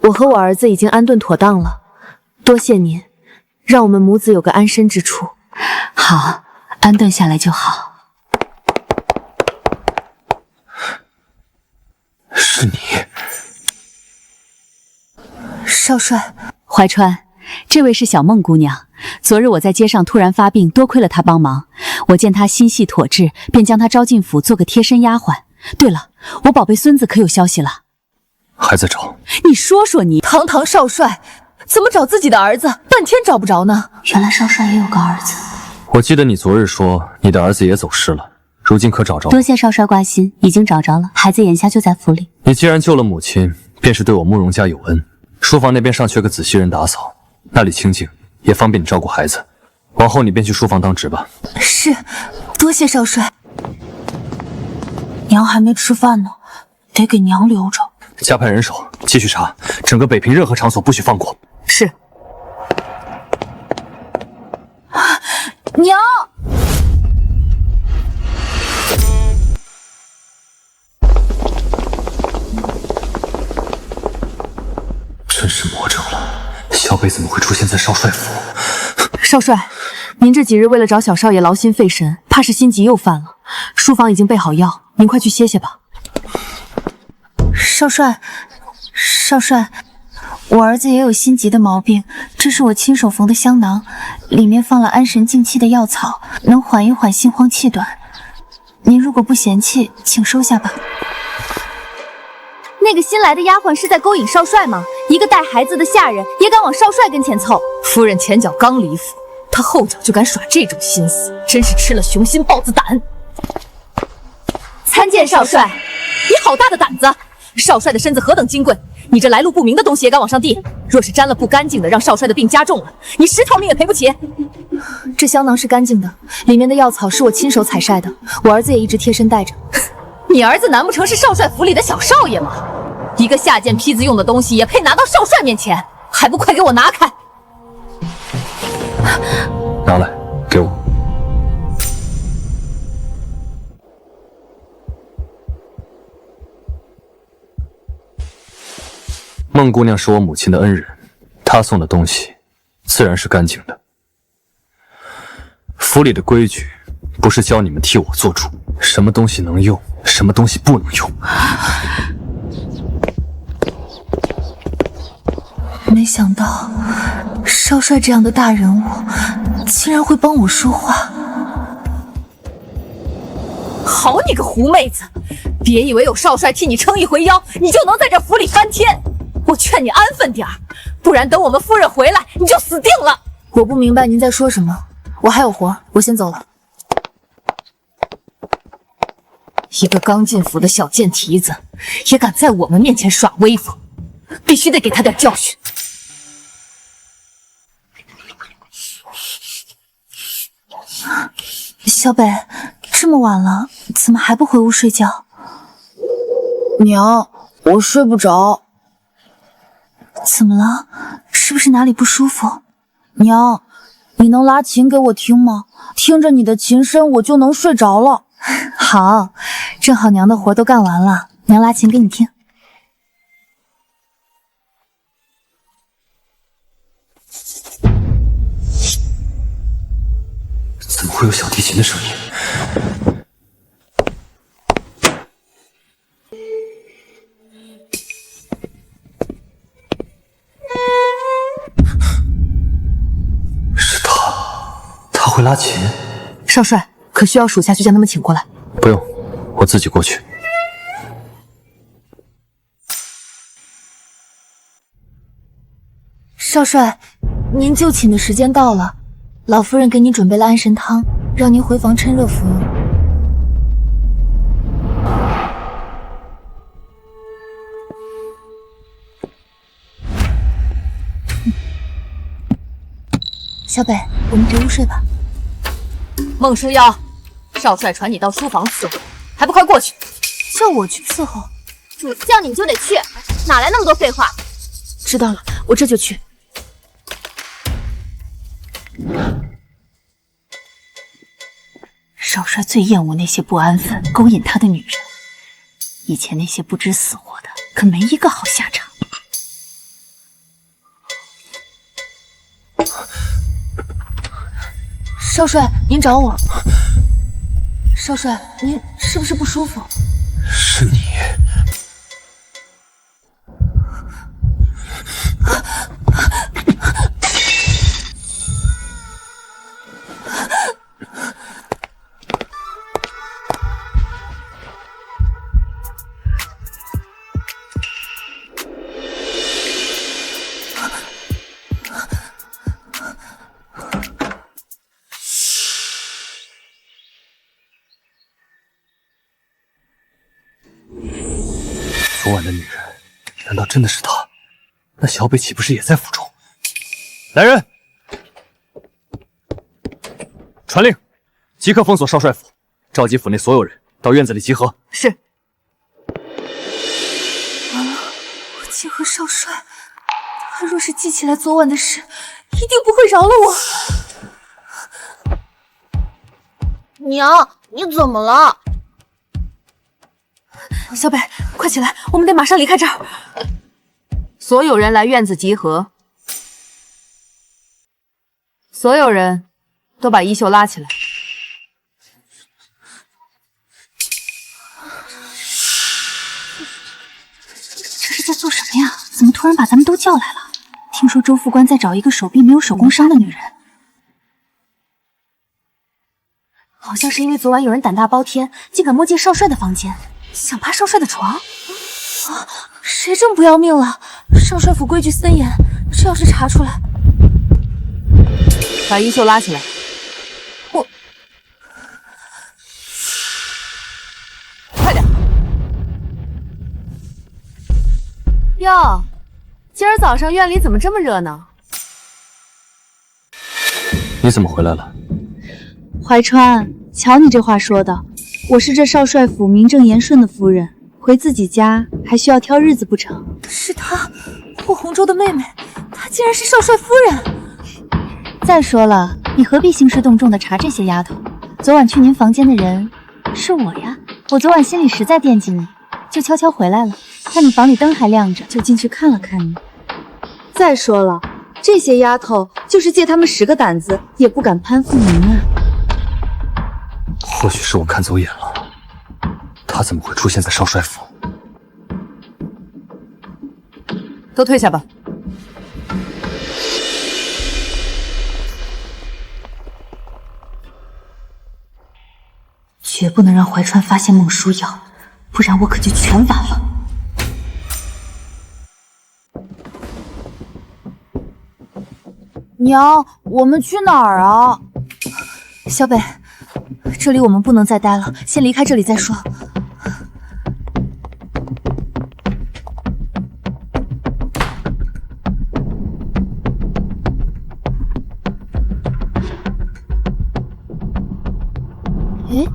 我和我儿子已经安顿妥当了，多谢您，让我们母子有个安身之处。好，安顿下来就好。是你，少帅。怀川，这位是小梦姑娘。昨日我在街上突然发病，多亏了她帮忙。我见她心细妥智，便将她招进府做个贴身丫鬟。对了，我宝贝孙子可有消息了？还在找。你说说你，堂堂少帅，怎么找自己的儿子半天找不着呢？原来少帅也有个儿子。我记得你昨日说你的儿子也走失了，如今可找着了？多谢少帅挂心，已经找着了，孩子眼下就在府里。你既然救了母亲，便是对我慕容家有恩。书房那边尚缺个仔细人打扫，那里清静，也方便你照顾孩子。往后你便去书房当值吧。是，多谢少帅。娘还没吃饭呢，得给娘留着。加派人手，继续查，整个北平任何场所不许放过。是。娘。真是魔怔了，小北怎么会出现在少帅府？少帅，您这几日为了找小少爷劳心费神，怕是心急又犯了。书房已经备好药，您快去歇歇吧。少帅，我儿子也有心急的毛病，这是我亲手缝的香囊，里面放了安神静气的药草，能缓一缓心慌气短。您如果不嫌弃，请收下吧。那个新来的丫鬟是在勾引少帅吗？一个带孩子的下人也敢往少帅跟前凑？夫人前脚刚离府，他后脚就敢耍这种心思，真是吃了雄心豹子胆。参见少帅，你好大的胆子！少帅的身子何等金贵，你这来路不明的东西也敢往上递？若是沾了不干净的，让少帅的病加重了，你10条命也赔不起。这香囊是干净的，里面的药草是我亲手采晒的，我儿子也一直贴身带着。你儿子难不成是少帅府里的小少爷吗？一个下贱坯子用的东西也配拿到少帅面前？还不快给我拿开！拿来，给我。孟姑娘是我母亲的恩人，她送的东西自然是干净的。府里的规矩不是教你们替我做主，什么东西能用，什么东西不能用。没想到少帅这样的大人物竟然会帮我说话。好你个狐妹子，别以为有少帅替你撑一回腰，你就能在这府里翻天。我劝你安分点儿，不然等我们夫人回来，你就死定了。我不明白您在说什么，我还有活，我先走了。一个刚进府的小贱蹄子，也敢在我们面前耍威风，必须得给他点教训。小北，这么晚了，怎么还不回屋睡觉？娘，我睡不着。怎么了？是不是哪里不舒服？娘，你能拉琴给我听吗？听着你的琴声，我就能睡着了。好，正好娘的活都干完了，娘拉琴给你听。怎么会有小提琴的声音？是他会拉琴。少帅，可需要属下去将他们请过来？不用，我自己过去。少帅，您就寝的时间到了，老夫人给您准备了安神汤，让您回房趁热服用。小北，我们回屋睡吧。孟书瑶，少帅传你到书房伺候，还不快过去？叫我去伺候？主子叫你就得去，哪来那么多废话？知道了，我这就去。少帅最厌恶那些不安分、勾引他的女人，以前那些不知死活的，可没一个好下场。少帅，您找我。少帅，您是不是不舒服？是你。昨晚的女人，难道真的是她？那小北岂不是也在府中？来人，传令，即刻封锁少帅府，召集府内所有人到院子里集合。是。完了，我竟和少帅，他若是记起来昨晚的事，一定不会饶了我。娘，你怎么了？小北，快起来，我们得马上离开这儿。所有人来院子集合，所有人都把衣袖拉起来。这是在做什么呀？怎么突然把咱们都叫来了？听说周副官在找一个手臂没有手工伤的女人，好像是因为昨晚有人胆大包天，竟敢摸进少帅的房间，想爬少帅的床。啊，谁这么不要命了？少帅府规矩森严，这要是查出来，把衣袖拉起来。我快点！哟，今儿早上院里怎么这么热闹？你怎么回来了？怀川，瞧你这话说的，我是这少帅府名正言顺的夫人，回自己家还需要挑日子不成？是她，霍洪州的妹妹，她竟然是少帅夫人。再说了，你何必兴师动众的查这些丫头？昨晚去您房间的人是我呀，我昨晚心里实在惦记你，就悄悄回来了，看你房里灯还亮着，就进去看了看你。再说了，这些丫头就是借他们10个胆子，也不敢攀附您啊。或许是我看走眼了，他怎么会出现在少帅府？都退下吧。绝不能让怀川发现孟舒瑶，不然我可就全完了。娘，我们去哪儿啊？小北，这里我们不能再待了，先离开这里再说。哎，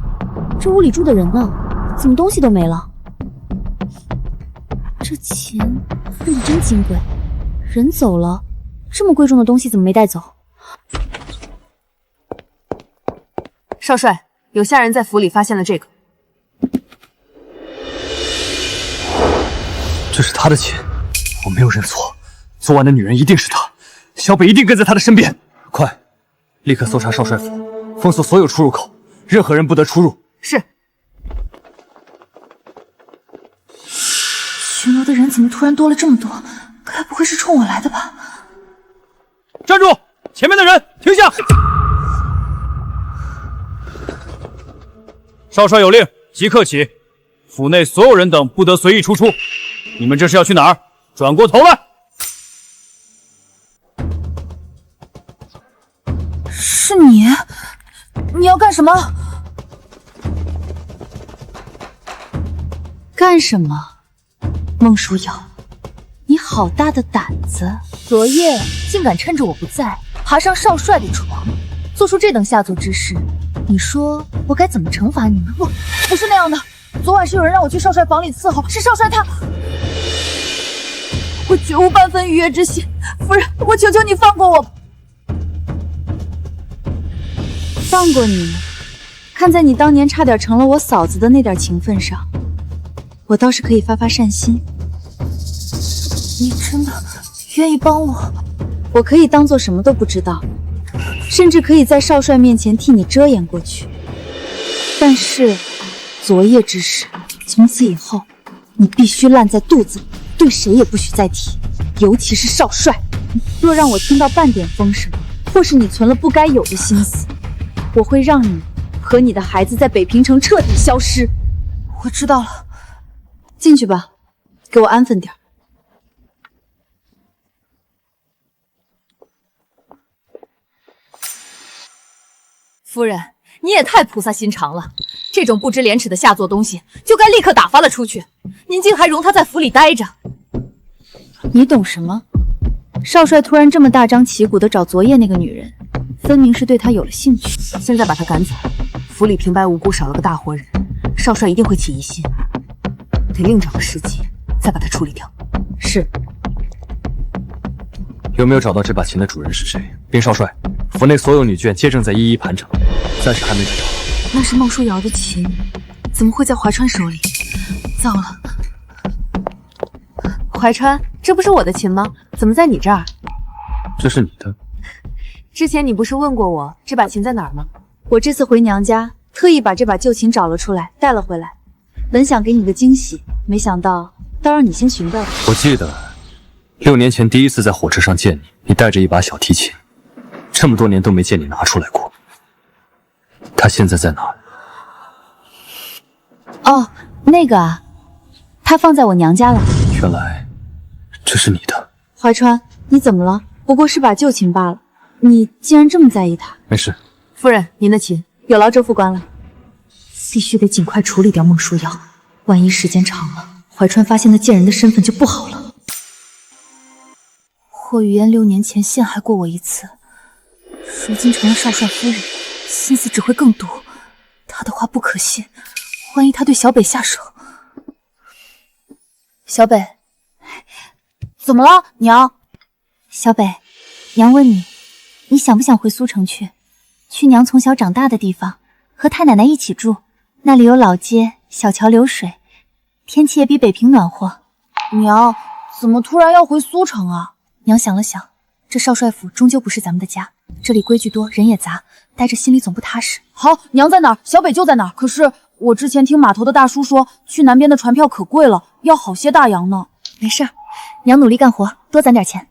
这屋里住的人呢？怎么东西都没了？这钱放的真金贵，人走了，这么贵重的东西怎么没带走？少帅，有下人在府里发现了这个。这是他的钱，我没有认错，昨晚的女人一定是他，小北一定跟在他的身边。快，立刻搜查少帅府，封锁所有出入口，任何人不得出入。是。巡逻的人怎么突然多了这么多？该不会是冲我来的吧？站住！前面的人停下！少帅有令，即刻起，府内所有人等不得随意出出。你们这是要去哪儿？转过头来！是你？你要干什么？干什么？孟舒瑶，你好大的胆子！昨夜竟敢趁着我不在，爬上少帅的床，做出这等下作之事。你说我该怎么惩罚你呢？不是那样的，昨晚是有人让我去少帅房里伺候，是少帅他，我绝无半分逾越之心。夫人，我求求你放过我。放过你？看在你当年差点成了我嫂子的那点情分上，我倒是可以发发善心。你真的愿意帮我？我可以当做什么都不知道，甚至可以在少帅面前替你遮掩过去。但是昨夜之事，从此以后你必须烂在肚子里，对谁也不许再提，尤其是少帅。若让我听到半点风声，或是你存了不该有的心思，我会让你和你的孩子在北平城彻底消失。我知道了，进去吧，给我安分点。夫人，你也太菩萨心肠了，这种不知廉耻的下作东西，就该立刻打发了出去。您竟还容他在府里待着？你懂什么？少帅突然这么大张旗鼓的找昨夜那个女人，分明是对他有了兴趣。现在把他赶走，府里平白无故少了个大活人，少帅一定会起疑心，得另找个时机再把他处理掉。是。有没有找到这把琴的主人是谁？禀少帅，府内所有女眷皆正在一一盘查，暂时还没找到。那是孟书瑶的琴，怎么会在怀川手里？糟了！怀川，这不是我的琴吗？怎么在你这儿？这是你的。之前你不是问过我这把琴在哪儿吗？我这次回娘家，特意把这把旧琴找了出来，带了回来，本想给你个惊喜，没想到倒让你先寻到了。我记得6年前第一次在火车上见你，你带着一把小提琴，这么多年都没见你拿出来过。它现在在哪儿？哦，那个啊，它放在我娘家了。原来这是你的。怀川，你怎么了？不过是把旧琴罢了，你竟然这么在意它。没事。夫人，您的琴。有劳周副官了。必须得尽快处理掉孟书瑶，万一时间长了，怀川发现那贱人的身份就不好了。霍雨嫣6年前陷害过我一次，如今成了少帅夫人，心思只会更毒。他的话不可信，万一他对小北下手。小北，怎么了，娘？小北，娘问你，你想不想回苏城去娘从小长大的地方，和太奶奶一起住？那里有老街、小桥流水，天气也比北平暖和。娘，怎么突然要回苏城啊？娘想了想，这少帅府终究不是咱们的家，这里规矩多，人也杂，待着心里总不踏实。好，娘在哪儿，小北就在哪儿。可是我之前听码头的大叔说，去南边的船票可贵了，要好些大洋呢。没事，娘努力干活，多攒点钱。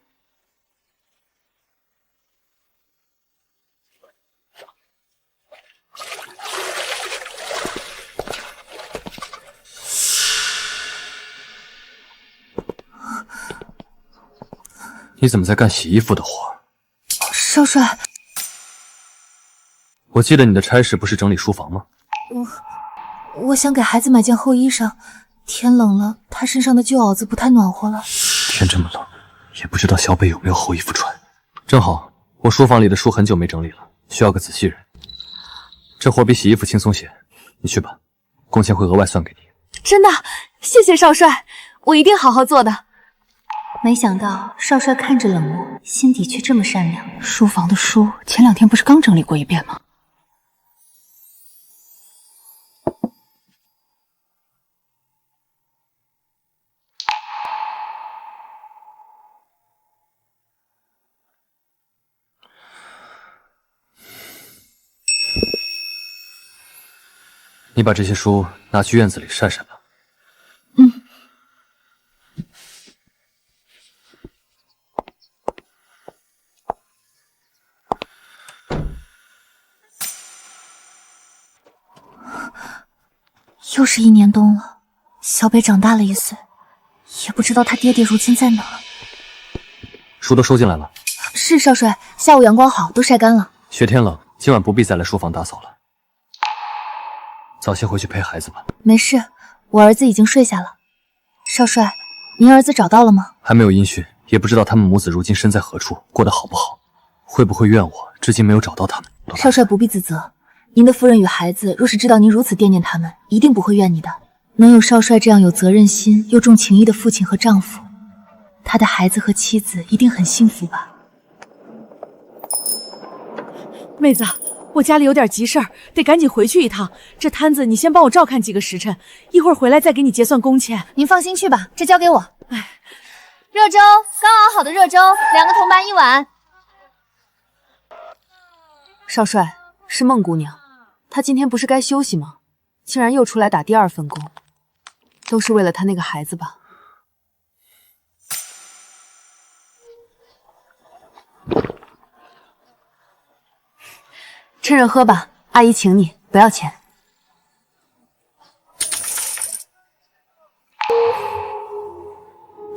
你怎么在干洗衣服的活？少帅，我记得你的差事不是整理书房吗？我想给孩子买件厚衣裳，天冷了，他身上的旧袄子不太暖和了。天这么冷，也不知道小北有没有厚衣服穿。正好，我书房里的书很久没整理了，需要个仔细人。这活比洗衣服轻松些，你去吧，工钱会额外算给你。真的，谢谢少帅，我一定好好做的。没想到少帅看着冷漠，心底却这么善良。书房的书前2天不是刚整理过一遍吗？你把这些书拿去院子里晒晒吧。又是1年冬了，小北长大了1岁，也不知道他爹爹如今在哪儿。书都收进来了。是少帅，下午阳光好，都晒干了。雪天冷，今晚不必再来书房打扫了。早些回去陪孩子吧。没事，我儿子已经睡下了。少帅，您儿子找到了吗？还没有音讯，也不知道他们母子如今身在何处，过得好不好，会不会怨我至今没有找到他们。少帅不必自责，您的夫人与孩子若是知道您如此惦念他们，一定不会怨你的。能有少帅这样有责任心又重情义的父亲和丈夫，他的孩子和妻子一定很幸福吧。妹子，我家里有点急事儿，得赶紧回去一趟。这摊子你先帮我照看几个时辰，一会儿回来再给你结算工钱。您放心去吧，这交给我。热粥，刚熬好的热粥，2个铜板1碗。少帅，是孟姑娘，她今天不是该休息吗？竟然又出来打第2份工，都是为了她那个孩子吧？趁热喝吧，阿姨请你，不要钱。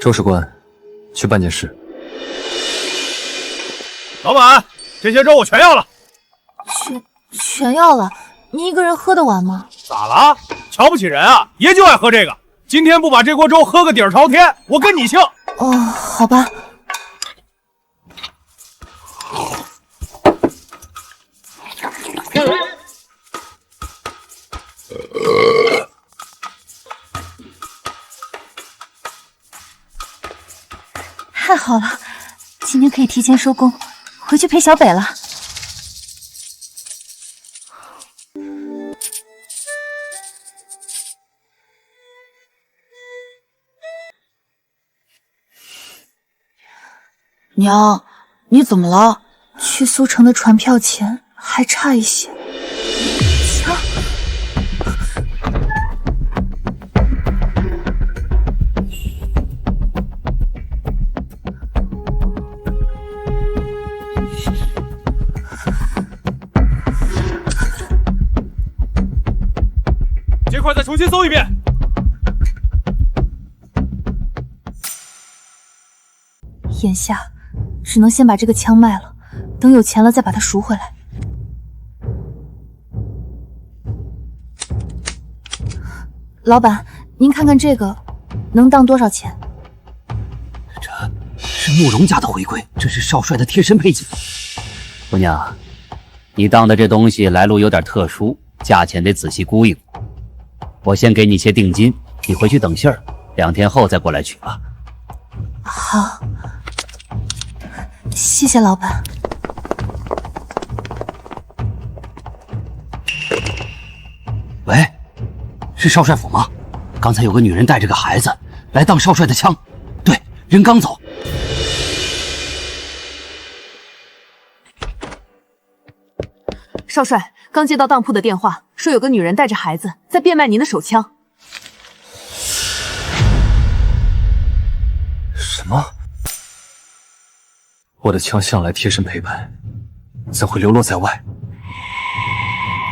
周士官，去办件事。老板，这些粥我全要了。全要了？您一个人喝得完吗？咋了？瞧不起人啊？爷就爱喝这个。今天不把这锅粥喝个底儿朝天，我跟你姓。哦，好吧。太好了，今天可以提前收工，回去陪小北了。娘，你怎么了？去苏城的船票钱还差一些。枪！这块再重新搜一遍。眼下只能先把这个枪卖了，等有钱了再把它赎回来。老板，您看看这个能当多少钱？这是慕容家的回归，这是少帅的贴身配件。姑娘，你当的这东西来路有点特殊，价钱得仔细估一估。我先给你些定金，你回去等信儿，2天后再过来取吧。好，谢谢老板。喂，是少帅府吗？刚才有个女人带着个孩子来当少帅的枪，对，人刚走。少帅，刚接到当铺的电话，说有个女人带着孩子在变卖您的手枪。什么？我的枪向来贴身陪伴，怎会流落在外？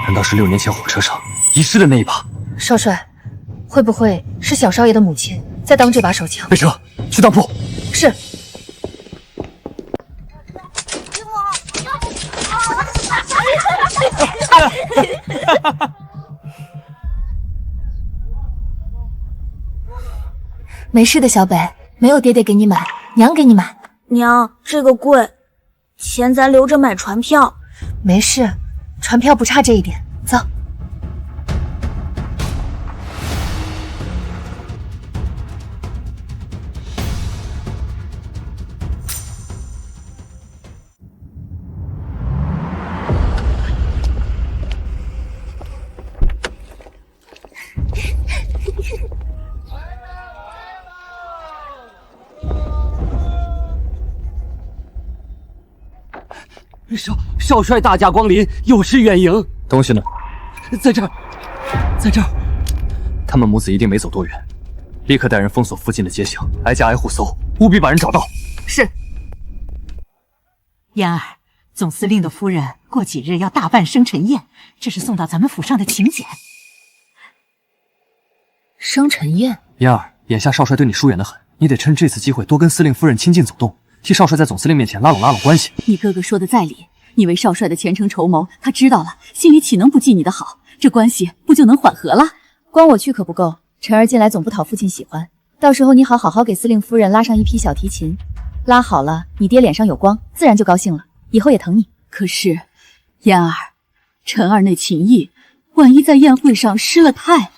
难道是6年前火车上遗失的那一把？少帅，会不会是小少爷的母亲在当这把手枪？备车，去当铺。是。没事的，小北，没有爹爹给你买，娘给你买。娘，这个贵，钱咱留着买船票。没事，船票不差这一点。走。少帅大驾光临，有失远迎。东西呢？在这儿，在这儿。他们母子一定没走多远，立刻带人封锁附近的街巷，挨家挨户搜，务必把人找到。是。嫣儿，总司令的夫人过几日要大办生辰宴，这是送到咱们府上的请柬。生辰宴？嫣儿，眼下少帅对你疏远的很，你得趁这次机会多跟司令夫人亲近走动，替少帅在总司令面前拉拢关系。你哥哥说的在理，你为少帅的前程筹谋，他知道了，心里岂能不记你的好？这关系不就能缓和了？光我去可不够，晨儿进来总不讨父亲喜欢。到时候你好好给司令夫人拉上一批小提琴，拉好了，你爹脸上有光，自然就高兴了，以后也疼你。可是，嫣儿，晨儿那琴艺，万一在宴会上失了态……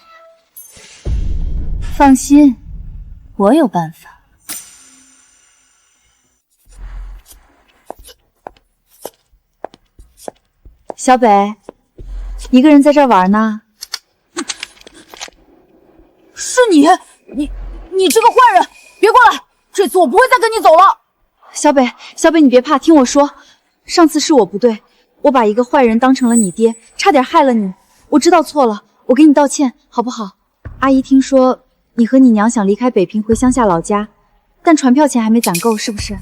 放心，我有办法。小北，一个人在这儿玩呢？是你这个坏人，别过来！这次我不会再跟你走了。小北，你别怕，听我说，上次是我不对，我把一个坏人当成了你爹，差点害了你，我知道错了，我给你道歉，好不好？阿姨听说你和你娘想离开北平回乡下老家，但船票钱还没攒够，是不是？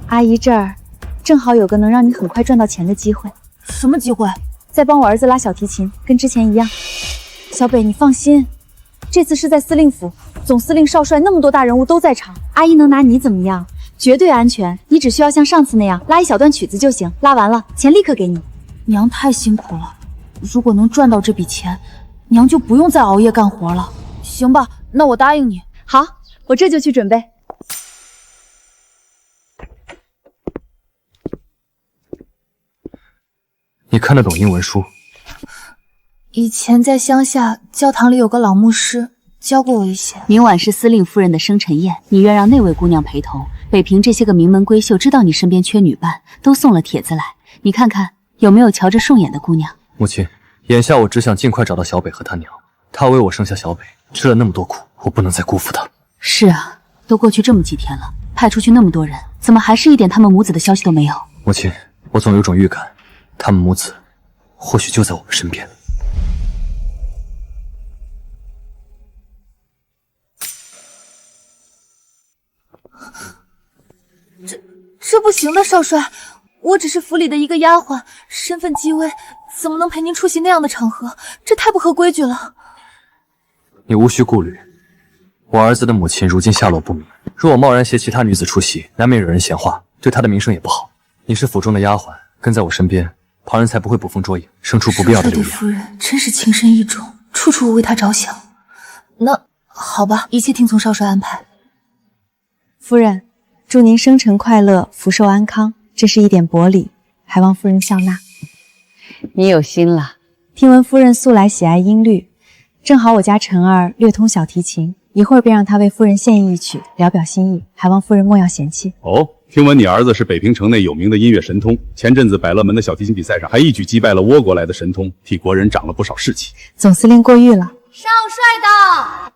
阿姨这儿正好有个能让你很快赚到钱的机会。什么机会？再帮我儿子拉小提琴，跟之前一样。小北，你放心，这次是在司令府，总司令少帅那么多大人物都在场，阿姨能拿你怎么样？绝对安全。你只需要像上次那样拉一小段曲子就行，拉完了钱立刻给你。娘太辛苦了，如果能赚到这笔钱，娘就不用再熬夜干活了。行吧，那我答应你。好，我这就去准备。你看得懂英文书？以前在乡下教堂里有个老牧师教过我一些。明晚是司令夫人的生辰宴，你愿让那位姑娘陪同。北平这些个名门闺秀知道你身边缺女伴，都送了帖子来。你看看有没有瞧着顺眼的姑娘？母亲，眼下我只想尽快找到小北和他娘。他为我生下小北，吃了那么多苦，我不能再辜负他。是啊，都过去这么几天了，派出去那么多人，怎么还是一点他们母子的消息都没有？母亲，我总有种预感，他们母子或许就在我们身边。这不行的，少帅，我只是府里的一个丫鬟，身份极微，怎么能陪您出席那样的场合？这太不合规矩了。你无需顾虑，我儿子的母亲如今下落不明，若我贸然携其他女子出席，难免惹人闲话，对她的名声也不好。你是府中的丫鬟，跟在我身边，旁人才不会捕风捉影，生出不必要的流言。少帅对夫人真是情深意重，处处为她着想。那好吧，一切听从少帅安排。夫人，祝您生辰快乐，福寿安康，这是一点薄礼，还望夫人笑纳。你有心了。听闻夫人素来喜爱音律，正好我家晨儿略通小提琴，一会儿便让她为夫人献艺一曲，聊表心意，还望夫人莫要嫌弃。哦，听闻你儿子是北平城内有名的音乐神通，前阵子百乐门的小提琴比赛上还一举击败了倭国来的神通，替国人长了不少士气。总司令过誉了。少帅到。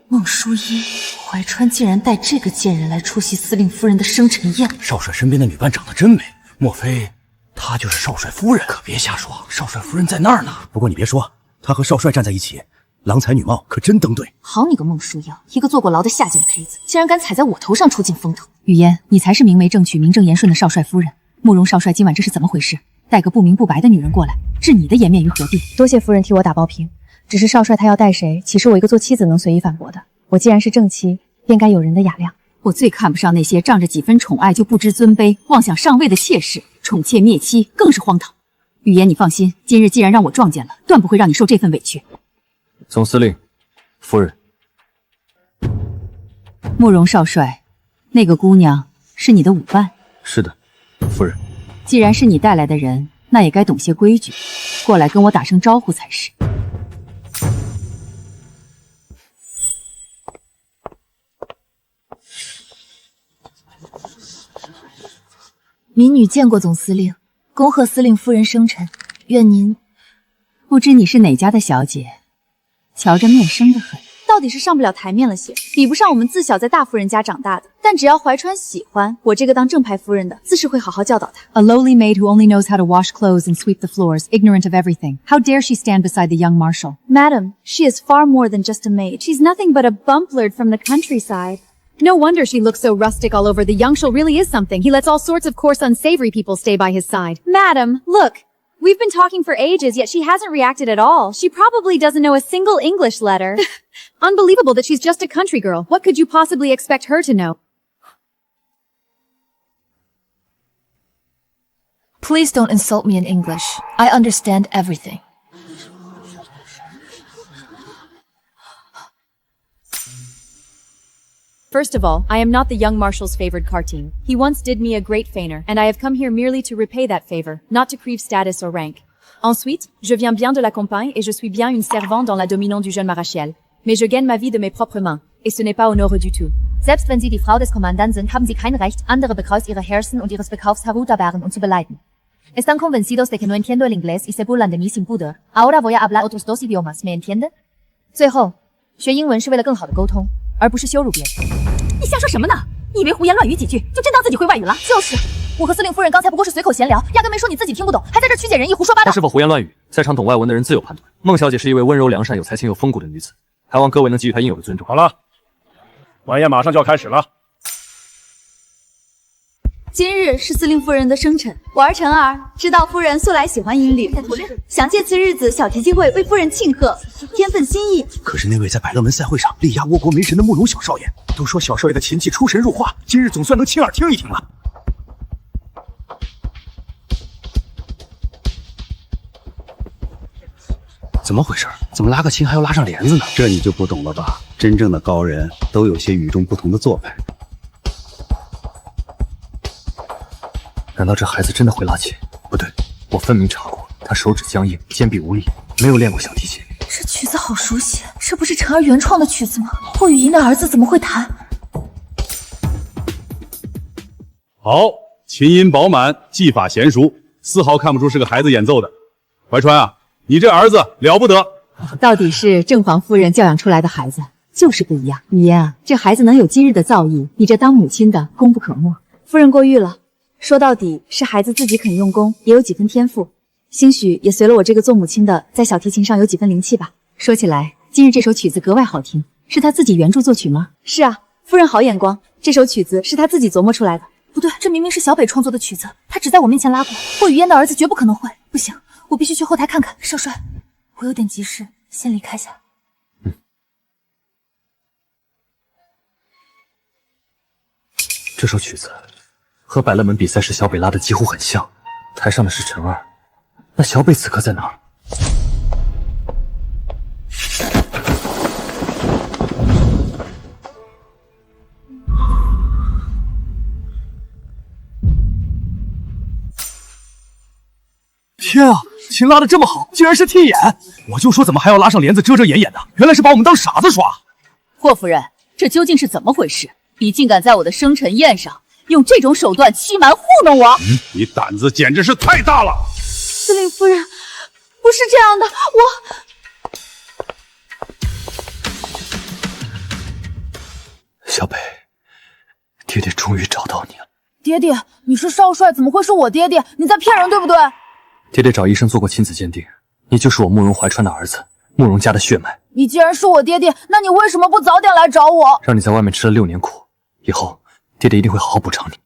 孟淑音，怀川竟然带这个贱人来出席司令夫人的生辰宴。少帅身边的女伴长得真美，莫非她就是少帅夫人？可别瞎说，少帅夫人在那儿呢。不过你别说，她和少帅站在一起，郎才女貌，可真登对。好你个孟书瑶，一个坐过牢的下贱胚子，竟然敢踩在我头上出尽风头。语嫣，你才是明媒正娶、名正言顺的少帅夫人。慕容少帅今晚这是怎么回事？带个不明不白的女人过来，置你的颜面于何地？多谢夫人替我打抱平。只是少帅他要带谁，岂是我一个做妻子能随意反驳的？我既然是正妻，便该有人的雅量。我最看不上那些仗着几分宠爱就不知尊卑、妄想上位的妾室，宠妾灭妻更是荒唐。语言，你放心，今日既然让我撞见了，断不会让你受这份委屈。总司令，夫人。慕容少帅，那个姑娘是你的舞伴？是的，夫人。既然是你带来的人，那也该懂些规矩，过来跟我打声招呼才是。民女见过总司令，恭贺司令夫人生辰，愿您。不知你是哪家的小姐，瞧着面生得很。到底是上不了台面了些，比不上我们自小在大夫人家长大的。但只要怀川喜欢，我这个当正牌夫人的，自是会好好教导她。 A lowly maid who only knows how to wash clothes and sweep the floors, ignorant of everything. How dare she stand beside the young marshal? Madam, she is far more than just a maid. She's nothing but a bumplard from the countryside. No wonder she looks so rustic all over. The young marshal really is something. He lets all sorts of coarse, unsavory people stay by his side. Madam, look. We've been talking for ages, yet she hasn't reacted at all. She probably doesn't know a single English letter. Unbelievable that she's just a country girl. What could you possibly expect her to know? Please don't insult me in English. I understand everything. First of all, I am not the young marshal's favored cartine. He once did me a great favor, and I have come here merely to repay that favor, not to crave status or rank. Ensuite, je viens bien de la campagne et je suis bien une servante dans la dominante du jeune maréchal. Mais je gagne ma vie de mes propres mains, et ce n'est pas honoreux du tout. Selbst wenn Sie die Frau des Kommandanten sind, haben Sie kein Recht, andere Bekraus ihrer Herzen und ihres Bekaufs herunterbahren und zu beleiden. Están convencidos de que no entiendo el inglés y se burlan de mí sin pudor. Ahora voy a hablar otros dos idiomas, ¿me entiende? 最后，学英文是为了更好的沟通，而不是羞辱别人。你瞎说什么呢？你以为胡言乱语几句就真当自己会外语了？就是，我和司令夫人刚才不过是随口闲聊，压根没说你自己听不懂，还在这曲解人意，胡说八道。他是否胡言乱语，在场懂外文的人自有判断。孟小姐是一位温柔良善、有才情、有风骨的女子，还望各位能给予她应有的尊重。好了，晚宴马上就要开始了。今日是司令夫人的生辰，我儿晨儿知道夫人素来喜欢音律，想借此日子小提琴会为夫人庆贺，添份心意。可是那位在百乐门赛会上力压倭国梅神的慕容小少爷，都说小少爷的琴技出神入化，今日总算能亲耳听一听了。怎么回事？怎么拉个琴还要拉上帘子呢？这你就不懂了吧？真正的高人都有些与众不同的做派。难道这孩子真的会拉琴？不对，我分明查过，他手指僵硬，肩臂无力，没有练过小提琴。这曲子好熟悉，这不是晨儿原创的曲子吗？霍雨莹的儿子怎么会弹？好，琴音饱满，技法娴熟，丝毫看不出是个孩子演奏的。怀川啊，你这儿子了不得。到底是正房夫人教养出来的孩子，就是不一样。语嫣啊，这孩子能有今日的造诣，你这当母亲的功不可没。夫人过誉了，说到底是孩子自己肯用功，也有几分天赋，兴许也随了我这个做母亲的，在小提琴上有几分灵气吧。说起来，今日这首曲子格外好听，是他自己原著作曲吗？是啊，夫人好眼光，这首曲子是他自己琢磨出来的。不对，这明明是小北创作的曲子，他只在我面前拉过。霍雨嫣的儿子绝不可能会。不行，我必须去后台看看。少帅，我有点急事，先离开下。这首曲子和百乐门比赛时小北拉的几乎很像，台上的是陈儿，那小北此刻在哪儿？天啊，琴拉的这么好，竟然是替演！我就说怎么还要拉上帘子遮遮掩掩的，原来是把我们当傻子耍。霍夫人，这究竟是怎么回事？你竟敢在我的生辰宴上用这种手段欺瞒糊弄我！你胆子简直是太大了！司令夫人，不是这样的，小北，爹爹终于找到你了。爹爹，你是少帅，怎么会是我爹爹？你在骗人，对不对？爹爹找医生做过亲子鉴定，你就是我慕容怀川的儿子，慕容家的血脉。你既然是我爹爹，那你为什么不早点来找我？让你在外面吃了6年苦，以后爹爹一定会好好补偿你。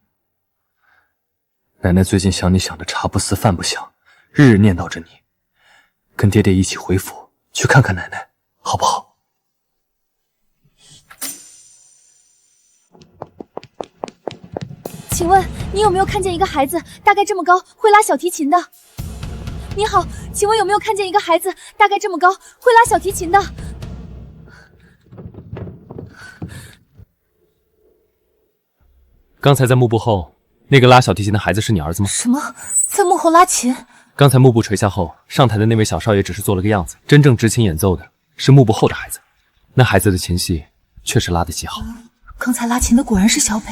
奶奶最近想你想的茶不思饭不想，日日念叨着你，跟爹爹一起回府去看看奶奶，好不好？请问你有没有看见一个孩子大概这么高，会拉小提琴的？你好，请问有没有看见一个孩子大概这么高，会拉小提琴的？刚才在幕布后，那个拉小提琴的孩子是你儿子吗？什么？在幕后拉琴？刚才幕布垂下后，上台的那位小少爷只是做了个样子，真正执琴演奏的是幕布后的孩子。那孩子的琴戏确实拉得极好。刚才拉琴的果然是小北。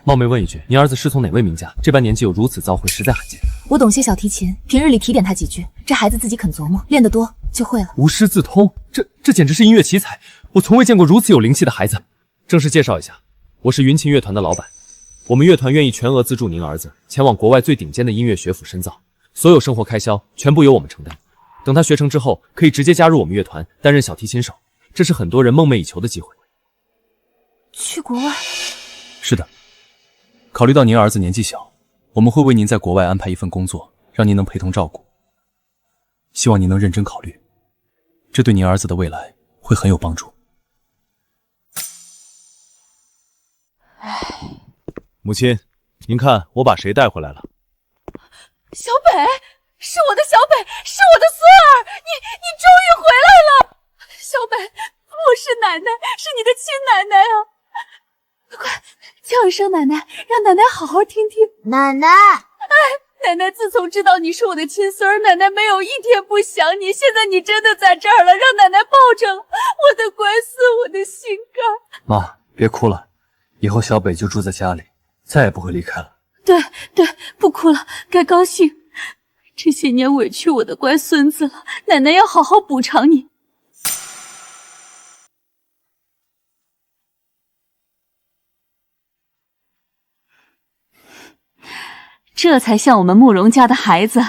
冒昧问一句，你儿子师从哪位名家？这般年纪有如此造诲，实在罕见。我懂些小提琴，平日里提点他几句，这孩子自己肯琢磨，练得多就会了。无师自通，这简直是音乐奇才！我从未见过如此有灵气的孩子。正式介绍一下，我是云琴乐团的老板，我们乐团愿意全额资助您儿子前往国外最顶尖的音乐学府深造，所有生活开销全部由我们承担。等他学成之后，可以直接加入我们乐团担任小提琴手，这是很多人梦寐以求的机会。去国外？是的。考虑到您儿子年纪小，我们会为您在国外安排一份工作，让您能陪同照顾。希望您能认真考虑，这对您儿子的未来会很有帮助。母亲，您看我把谁带回来了？小北，是我的小北，是我的孙儿，你终于回来了！小北，我是奶奶，是你的亲奶奶啊！快叫一声奶奶，让奶奶好好听听。奶奶，奶奶自从知道你是我的亲孙儿，奶奶没有一天不想你。现在你真的在这儿了，让奶奶抱着我的乖孙，我的心肝。妈，别哭了，以后小北就住在家里，再也不会离开了。对，不哭了，该高兴。这些年委屈我的乖孙子了，奶奶要好好补偿你。这才像我们慕容家的孩子。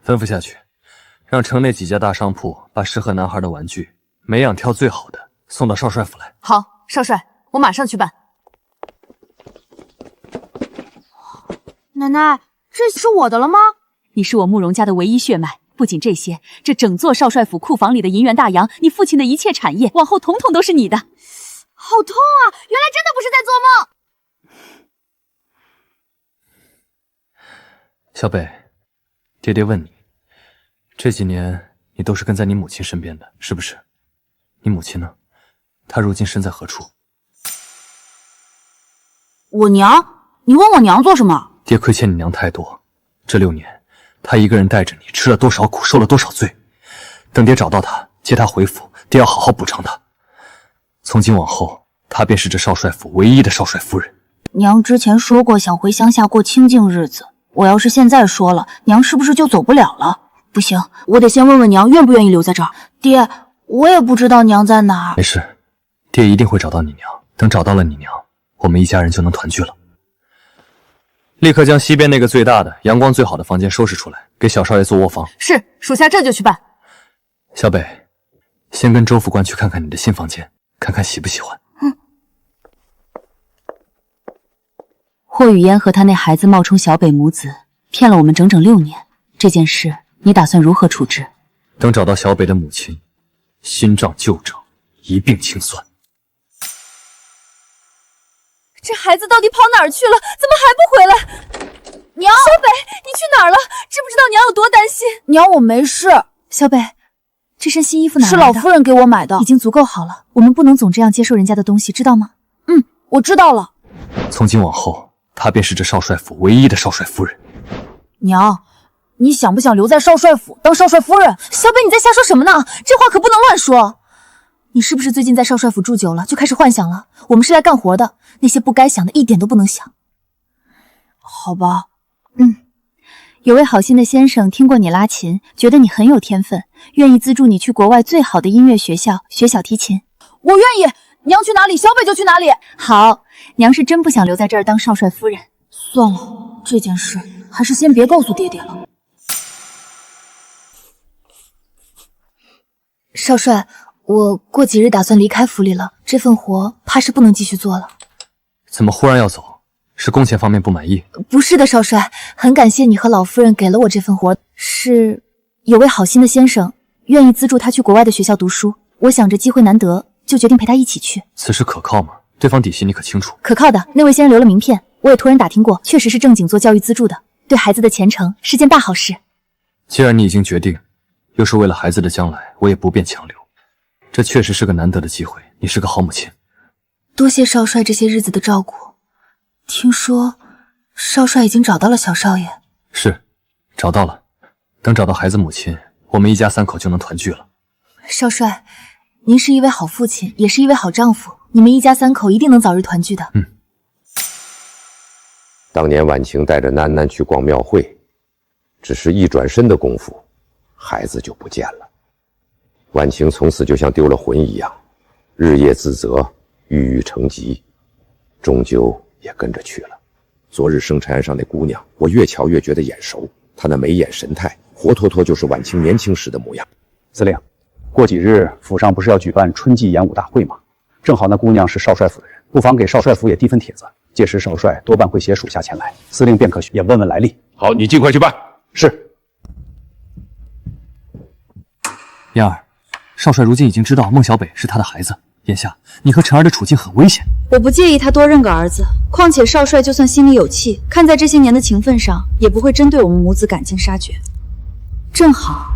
吩咐下去，让城内几家大商铺把适合男孩的玩具，每样挑最好的送到少帅府来。好，少帅，我马上去办。奶奶，这是我的了吗？你是我慕容家的唯一血脉，不仅这些，这整座少帅府库房里的银元大洋，你父亲的一切产业，往后统统都是你的。好痛啊！原来真的不是在做梦。小北，爹爹问你，这几年你都是跟在你母亲身边的，是不是？你母亲呢？她如今身在何处？我娘？你问我娘做什么？爹亏欠你娘太多，这6年，她一个人带着你，吃了多少苦，受了多少罪。等爹找到她，接她回府，爹要好好补偿她。从今往后，她便是这少帅府唯一的少帅夫人。娘之前说过想回乡下过清静日子，我要是现在说了，娘是不是就走不了了？不行，我得先问问娘愿不愿意留在这儿。爹，我也不知道娘在哪儿。没事，爹一定会找到你娘。等找到了你娘，我们一家人就能团聚了。立刻将西边那个最大的、阳光最好的房间收拾出来，给小少爷做卧房。是，属下这就去办。小北，先跟周副官去看看你的新房间，看看喜不喜欢。霍雨嫣和他那孩子冒充小北母子，骗了我们整整6年。这件事你打算如何处置？等找到小北的母亲，新账旧账一并清算。这孩子到底跑哪儿去了？怎么还不回来？娘，小北，你去哪儿了？知不知道娘有多担心？娘，我没事。小北，这身新衣服哪来的？是老夫人给我买的，已经足够好了。我们不能总这样接受人家的东西，知道吗？我知道了。从今往后，她便是这少帅府唯一的少帅夫人。娘，你想不想留在少帅府当少帅夫人？小北，你在瞎说什么呢？这话可不能乱说。你是不是最近在少帅府住久了，就开始幻想了？我们是来干活的，那些不该想的一点都不能想。好吧。有位好心的先生听过你拉琴，觉得你很有天分，愿意资助你去国外最好的音乐学校学小提琴。我愿意，娘去哪里，小北就去哪里。好，娘是真不想留在这儿当少帅夫人。算了，这件事还是先别告诉爹爹了。少帅，我过几日打算离开府里了，这份活怕是不能继续做了。怎么忽然要走？是工钱方面不满意？不是的，少帅，很感谢你和老夫人给了我这份活，是有位好心的先生愿意资助他去国外的学校读书，我想着机会难得，就决定陪他一起去。此事可靠吗？对方底细你可清楚？可靠的，那位先生留了名片，我也托人打听过，确实是正经做教育资助的，对孩子的前程是件大好事。既然你已经决定，又是为了孩子的将来，我也不便强留。这确实是个难得的机会，你是个好母亲。多谢少帅这些日子的照顾。听说少帅已经找到了小少爷。是，找到了。等找到孩子母亲，我们一家3口就能团聚了。少帅，您是一位好父亲，也是一位好丈夫，你们一家3口一定能早日团聚的。当年婉晴带着楠楠去逛庙会，只是一转身的功夫，孩子就不见了。婉晴从此就像丢了魂一样，日夜自责，郁郁成疾，终究也跟着去了。昨日生辰宴上那姑娘，我越瞧越觉得眼熟，她那眉眼神态，活脱脱就是婉晴年轻时的模样。司令，过几日府上不是要举办春季演武大会吗？正好那姑娘是少帅府的人，不妨给少帅府也递份帖子。届时少帅多半会携属下前来，司令便可也问问来历。好，你尽快去办。是。嫣儿，少帅如今已经知道孟小北是他的孩子，眼下你和晨儿的处境很危险。我不介意他多认个儿子，况且少帅就算心里有气，看在这些年的情分上，也不会针对我们母子赶尽杀绝。正好，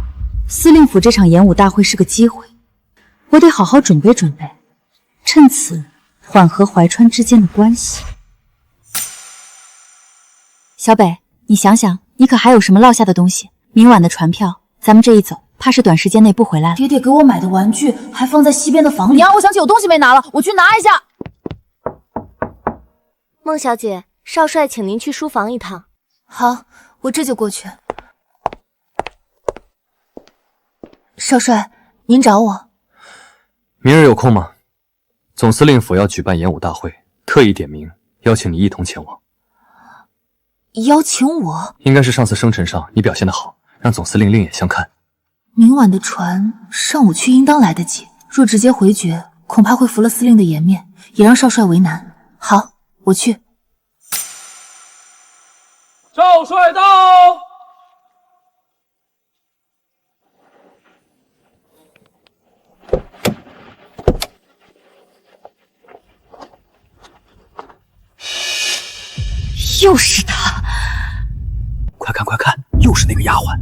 司令府这场演武大会是个机会，我得好好准备准备，趁此缓和怀川之间的关系。小北，你想想，你可还有什么落下的东西？明晚的船票，咱们这一走，怕是短时间内不回来了。爹爹给我买的玩具还放在西边的房里。娘，我想起有东西没拿了，我去拿一下。孟小姐，少帅请您去书房一趟。好，我这就过去。少帅，您找我？明日有空吗？总司令府要举办演武大会，特意点名邀请你一同前往。邀请我？应该是上次生辰上你表现得好，让总司令另眼相看。明晚的船上午去应当来得及，若直接回绝，恐怕会服了司令的颜面，也让少帅为难。好，我去。少帅到！又是他！快看快看，又是那个丫鬟，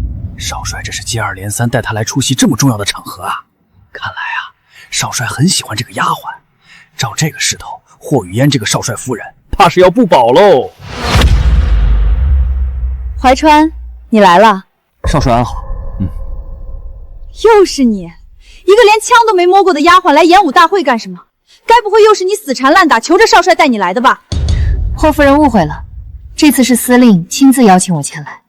少帅这是接二连三带他来出席这么重要的场合啊！看来啊，少帅很喜欢这个丫鬟。照这个势头，霍雨嫣这个少帅夫人怕是要不保喽。怀川，你来了。少帅安好。又是你，一个连枪都没摸过的丫鬟来演武大会干什么？该不会又是你死缠烂打，求着少帅带你来的吧？霍夫人误会了，这次是司令亲自邀请我前来。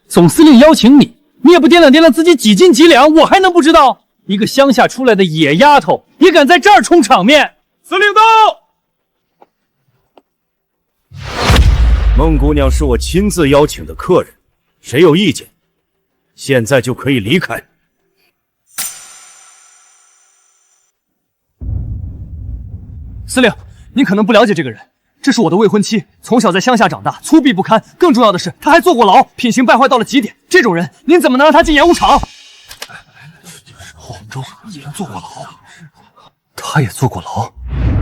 总司令邀请你，你也不掂量掂量自己几斤几两，我还能不知道？一个乡下出来的野丫头，也敢在这儿充场面？司令到！孟姑娘是我亲自邀请的客人，谁有意见，现在就可以离开。司令，您可能不了解这个人，这是我的未婚妻，从小在乡下长大，粗鄙不堪。更重要的是，她还坐过牢，品行败坏到了极点。这种人，您怎么能让她进演武场？黄州也坐过牢，他也坐过牢。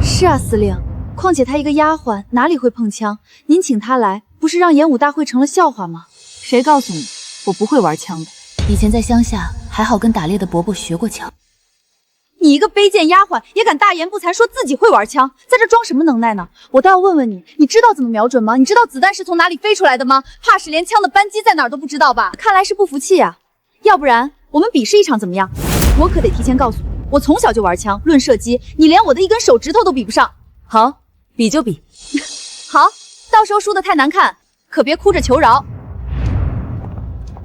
是啊，司令。况且她一个丫鬟，哪里会碰枪？您请她来，不是让演武大会成了笑话吗？谁告诉你我不会玩枪的？以前在乡下还好跟打猎的伯伯学过枪。你一个卑贱丫鬟，也敢大言不惭说自己会玩枪，在这装什么能耐呢？我倒要问问你，你知道怎么瞄准吗？你知道子弹是从哪里飞出来的吗？怕是连枪的扳机在哪儿都不知道吧？看来是不服气啊！要不然我们比试一场怎么样？我可得提前告诉你，我从小就玩枪，论射击，你连我的一根手指头都比不上。好，比就比。好，到时候输得太难看，可别哭着求饶。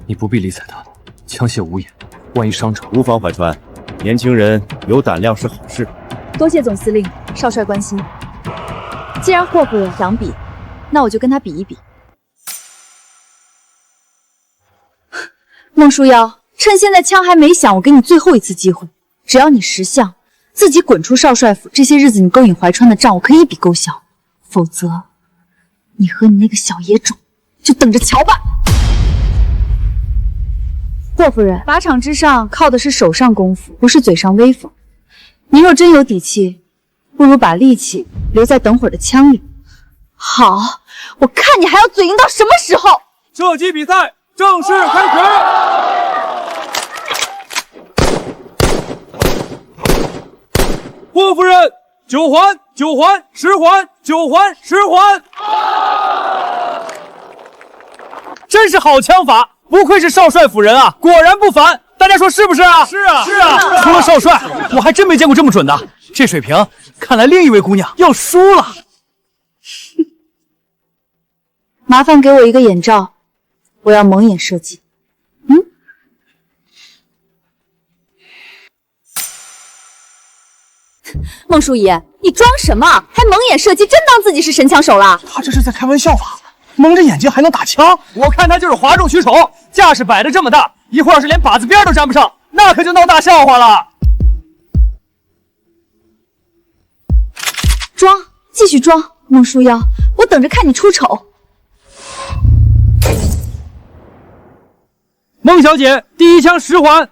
你不必理睬他，枪械无眼，万一伤着。无妨，怀川。年轻人有胆量是好事。多谢总司令、少帅关心。既然霍夫人想比，那我就跟他比一比。孟书瑶，趁现在枪还没响，我给你最后一次机会，只要你识相，自己滚出少帅府，这些日子你勾引怀川的账我可以一笔勾销，否则你和你那个小野种就等着瞧吧。霍夫人，靶场之上靠的是手上功夫，不是嘴上威风。您若真有底气，不如把力气留在等会儿的枪里。好，我看你还要嘴硬到什么时候？射击比赛正式开始！霍夫人，9环，9环，10环，9环，10环。真是好枪法！不愧是少帅府人啊，果然不凡。大家说是不是啊？是啊，是啊。除了少帅，我还真没见过这么准的。这水平，看来另一位姑娘要输了。麻烦给我一个眼罩，我要蒙眼射击。孟淑仪，你装什么？还蒙眼射击，真当自己是神枪手了？他这是在开玩笑吧？蒙着眼睛还能打枪？我看他就是哗众取宠，架势摆得这么大，一会儿要是连靶子边都沾不上，那可就闹大笑话了。装，继续装，孟书瑶，我等着看你出丑。孟小姐，第一枪10环。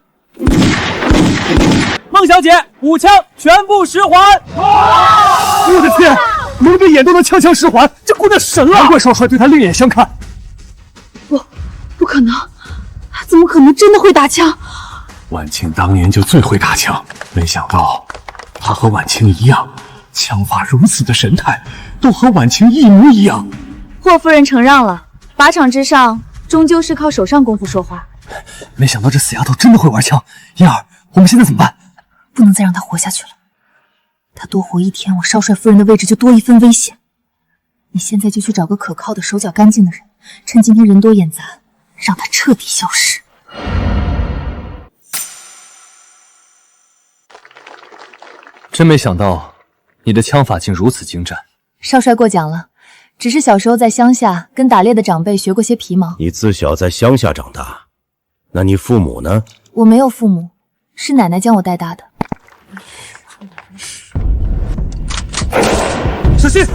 孟小姐，5枪全部10环。我的天！蒙着眼都能枪10环，这姑娘神了！难怪少帅对她另眼相看。不可能，怎么可能真的会打枪？婉清当年就最会打枪，没想到她和婉清一样，枪法如此的神态，都和婉清一模一样。霍夫人承让了，靶场之上终究是靠手上功夫说话。没想到这死丫头真的会玩枪。燕儿，我们现在怎么办？不能再让她活下去了。她多活一天，我少帅夫人的位置就多一分危险。你现在就去找个可靠的、手脚干净的人，趁今天人多眼杂，让她彻底消失。真没想到，你的枪法竟如此精湛。少帅过奖了，只是小时候在乡下跟打猎的长辈学过些皮毛。你自小在乡下长大，那你父母呢？我没有父母，是奶奶将我带大的。小心！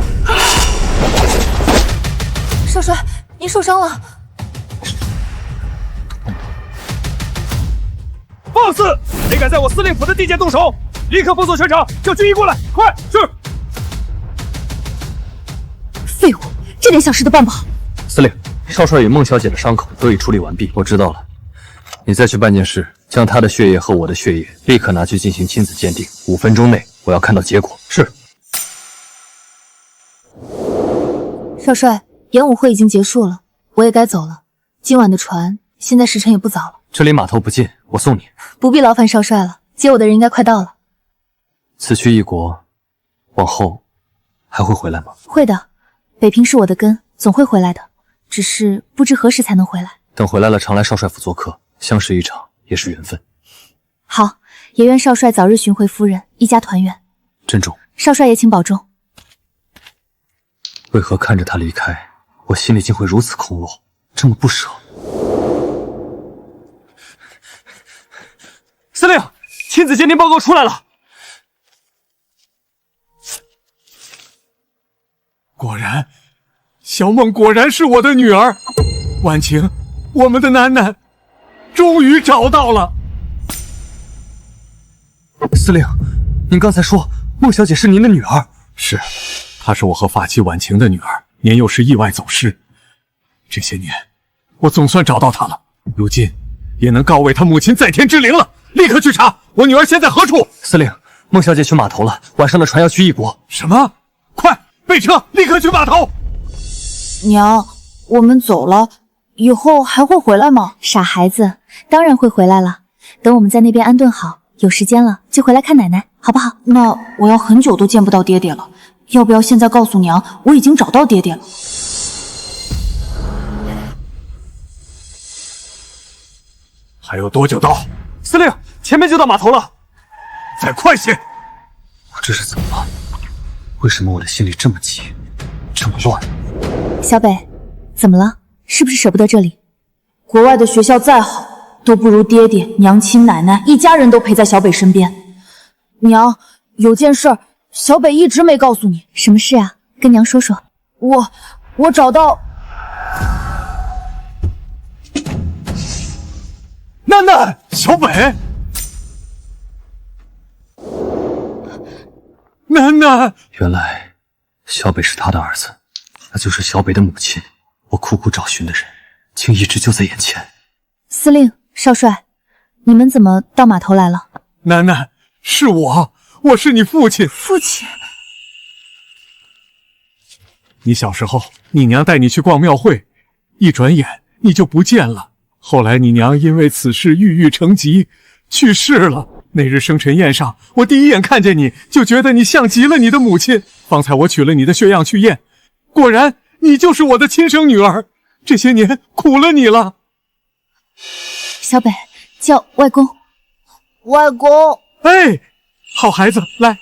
少帅，您受伤了。放肆！谁敢在我司令府的地界动手，立刻封锁全场，叫军医过来！快，是！废物，这点小事都办不好。司令，少帅与孟小姐的伤口都已处理完毕，我知道了。你再去办件事，将他的血液和我的血液立刻拿去进行亲子鉴定，5分钟内我要看到结果。是。少帅，演武会已经结束了，我也该走了。今晚的船，现在时辰也不早了。这里码头不近，我送你。不必劳烦少帅了，接我的人应该快到了。此去异国，往后还会回来吗？会的，北平是我的根，总会回来的，只是不知何时才能回来。等回来了，常来少帅府做客，相识一场也是缘分。好，也愿少帅早日寻回夫人，一家团圆。珍重。少帅也请保重。为何看着他离开，我心里竟会如此空落，这么不舍？司令，亲子鉴定报告出来了。果然，小梦果然是我的女儿。婉晴，我们的楠楠终于找到了。司令，您刚才说孟小姐是您的女儿？是，她是我和发妻婉晴的女儿，年幼时意外走失。这些年，我总算找到她了，如今也能告慰她母亲在天之灵了。立刻去查我女儿现在何处。司令，孟小姐去码头了，晚上的船要去异国。什么？快备车，立刻去码头。娘，我们走了，以后还会回来吗？傻孩子，当然会回来了。等我们在那边安顿好，有时间了就回来看奶奶，好不好？那我要很久都见不到爹爹了，要不要现在告诉娘我已经找到爹爹了？还有多久到？司令，前面就到码头了。再快些！我这是怎么了？为什么我的心里这么急，这么乱？小北，怎么了？是不是舍不得这里？国外的学校再好，都不如爹爹、娘亲、奶奶一家人都陪在小北身边。娘，有件事儿，小北一直没告诉你。什么事啊？跟娘说说。我找到楠楠，小北，楠楠，原来小北是他的儿子，那就是小北的母亲。我苦苦找寻的人，竟一直就在眼前。司令、少帅，你们怎么到码头来了？楠楠，是我是你父亲。父亲，你小时候，你娘带你去逛庙会，一转眼你就不见了。后来你娘因为此事郁郁成疾，去世了。那日生辰宴上，我第一眼看见你就觉得你像极了你的母亲。方才我取了你的血样去验，果然你就是我的亲生女儿。这些年苦了你了。小北，叫外公。外公，哎，好孩子，来，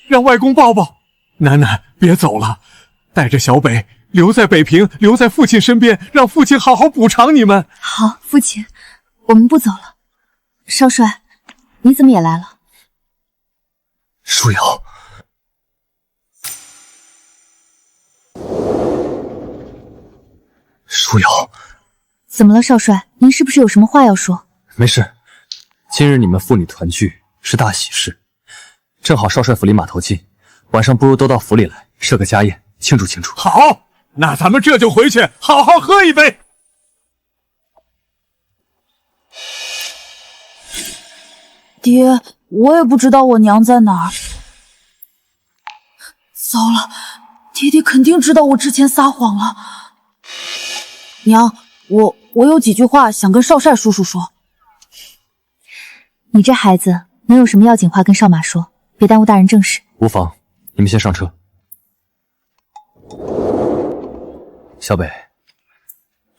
让外公抱抱。楠楠，别走了，带着小北留在北平，留在父亲身边，让父亲好好补偿你们。好，父亲，我们不走了。少帅，你怎么也来了？舒瑶，舒瑶，怎么了，少帅？您是不是有什么话要说？没事，今日你们父女团聚是大喜事，正好少帅府离码头近，晚上不如都到府里来设个家宴庆祝庆祝。好，那咱们这就回去好好喝一杯。爹，我也不知道我娘在哪儿。糟了，爹爹肯定知道我之前撒谎了。娘，我有几句话想跟少帅叔叔说。你这孩子能有什么要紧话跟少马说？别耽误大人正事。无妨，你们先上车。小北，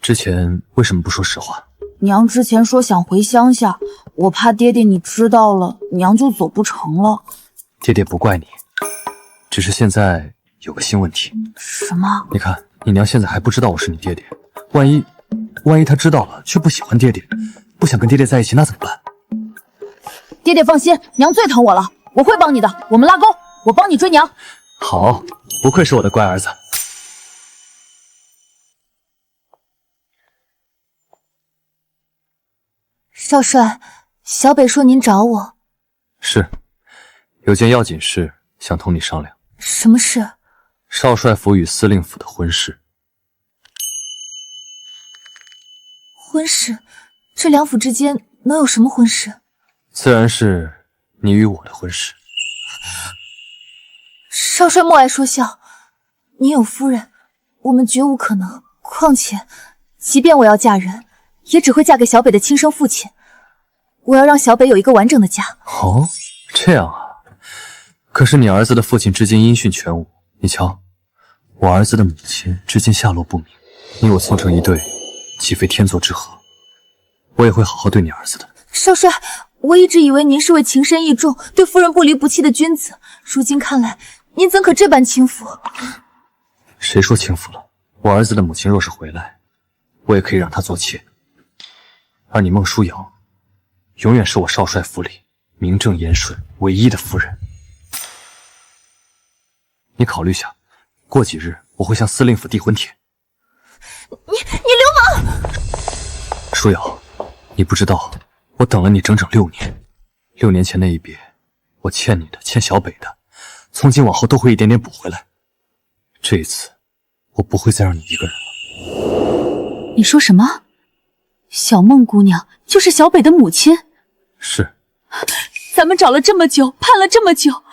之前为什么不说实话？娘之前说想回乡下，我怕爹爹你知道了，娘就走不成了。爹爹不怪你，只是现在有个新问题。什么？你看，你娘现在还不知道我是你爹爹，万一她知道了却不喜欢爹爹，不想跟爹爹在一起，那怎么办？爹爹放心，娘最疼我了，我会帮你的。我们拉钩，我帮你追娘。好，不愧是我的乖儿子。少帅，小北说您找我。是，有件要紧事想同你商量。什么事？少帅府与司令府的婚事。婚事？这两府之间能有什么婚事？自然是你与我的婚事。少帅莫爱说笑，你有夫人，我们绝无可能。况且，即便我要嫁人，也只会嫁给小北的亲生父亲。我要让小北有一个完整的家。哦，这样啊。可是你儿子的父亲至今音讯全无，你瞧，我儿子的母亲至今下落不明，你我凑成一对，岂非天作之合？我也会好好对你儿子的。少帅，我一直以为您是位情深义重、对夫人不离不弃的君子，如今看来，您怎可这般轻浮？谁说轻浮了？我儿子的母亲若是回来，我也可以让她做妾。而你孟舒瑶，永远是我少帅府里名正言顺唯一的夫人。你考虑下，过几日我会向司令府递婚帖。你流氓！舒瑶，你不知道，我等了你整整6年。6年前那一别，我欠你的，欠小北的，从今往后都会一点点补回来。这一次，我不会再让你一个人了。你说什么？小孟姑娘就是小北的母亲？是。咱们找了这么久，盼了这么久，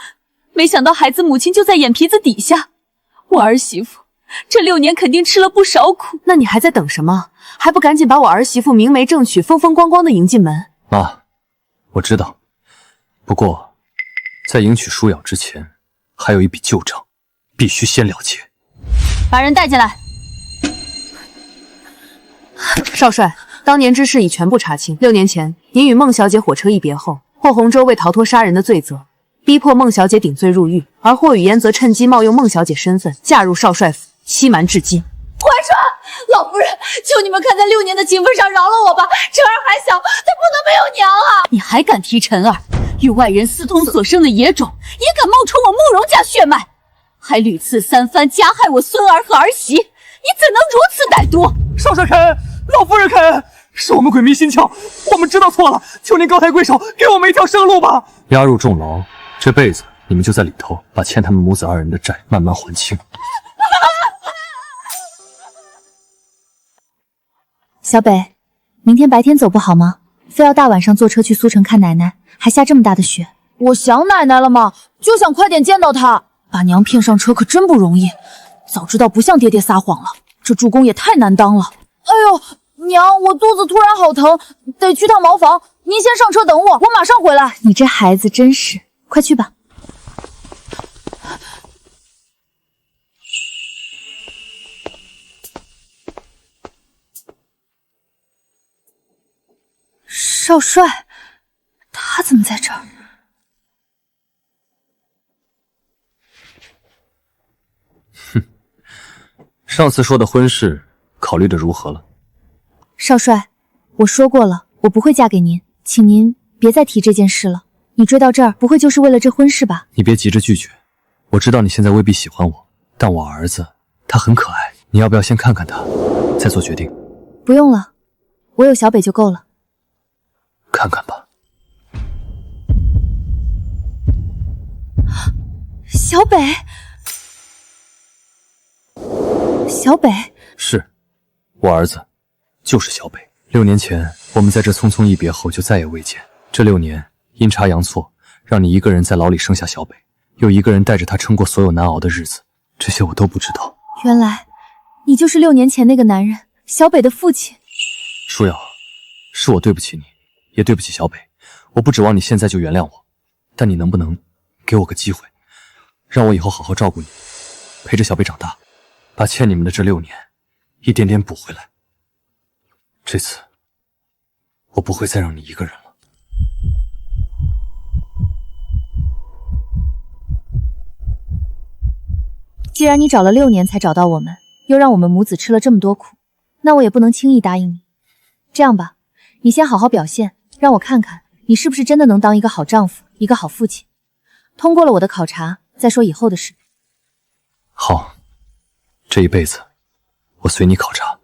没想到孩子母亲就在眼皮子底下。我儿媳妇这6年肯定吃了不少苦。那你还在等什么？还不赶紧把我儿媳妇明媒正娶，风风光光的迎进门？妈，我知道。不过，在迎娶舒瑶之前，还有一笔旧账，必须先了结。把人带进来。少帅，当年之事已全部查清。6年前，您与孟小姐火车一别后，霍洪州为逃脱杀人的罪责，逼迫孟小姐顶罪入狱，而霍雨嫣则趁机冒用孟小姐身份嫁入少帅府，欺瞒至今。怀川，老夫人，求你们看在6年的情分上饶了我吧！晨儿还小，她不能没有娘啊！你还敢提晨儿？与外人私通所生的野种，也敢冒充我慕容家血脉，还屡次3番加害我孙儿和儿媳，你怎能如此歹毒？少帅肯，老夫人肯，是我们鬼迷心窍，我们知道错了，求您高抬贵手，给我们一条生路吧！押入重牢，这辈子你们就在里头把欠他们母子2人的债慢慢还清。小北，明天白天走不好吗？非要大晚上坐车去苏城看奶奶，还下这么大的雪。我想奶奶了吗？就想快点见到她。把娘骗上车可真不容易，早知道不向爹爹撒谎了，这助攻也太难当了。哎呦，娘，我肚子突然好疼，得去趟茅房。您先上车等我，我马上回来。你这孩子真是，快去吧。少帅，他怎么在这儿？哼，上次说的婚事考虑的如何了？少帅，我说过了，我不会嫁给您，请您别再提这件事了。你追到这儿，不会就是为了这婚事吧？你别急着拒绝，我知道你现在未必喜欢我，但我儿子他很可爱，你要不要先看看他，再做决定？不用了，我有小北就够了。看看吧。小北，小北，是我儿子，就是小北。6年前，我们在这匆匆一别后就再也未见。这6年，阴差阳错，让你一个人在牢里生下小北，又一个人带着他撑过所有难熬的日子，这些我都不知道。原来，你就是6年前那个男人，小北的父亲。舒瑶，是我对不起你，也对不起小北。我不指望你现在就原谅我，但你能不能给我个机会，让我以后好好照顾你，陪着小北长大，把欠你们的这6年一点点补回来。这次我不会再让你一个人了。既然你找了6年才找到我们，又让我们母子吃了这么多苦，那我也不能轻易答应你。这样吧，你先好好表现，让我看看你是不是真的能当一个好丈夫，一个好父亲。通过了我的考察，再说以后的事。好，这一辈子我随你考察。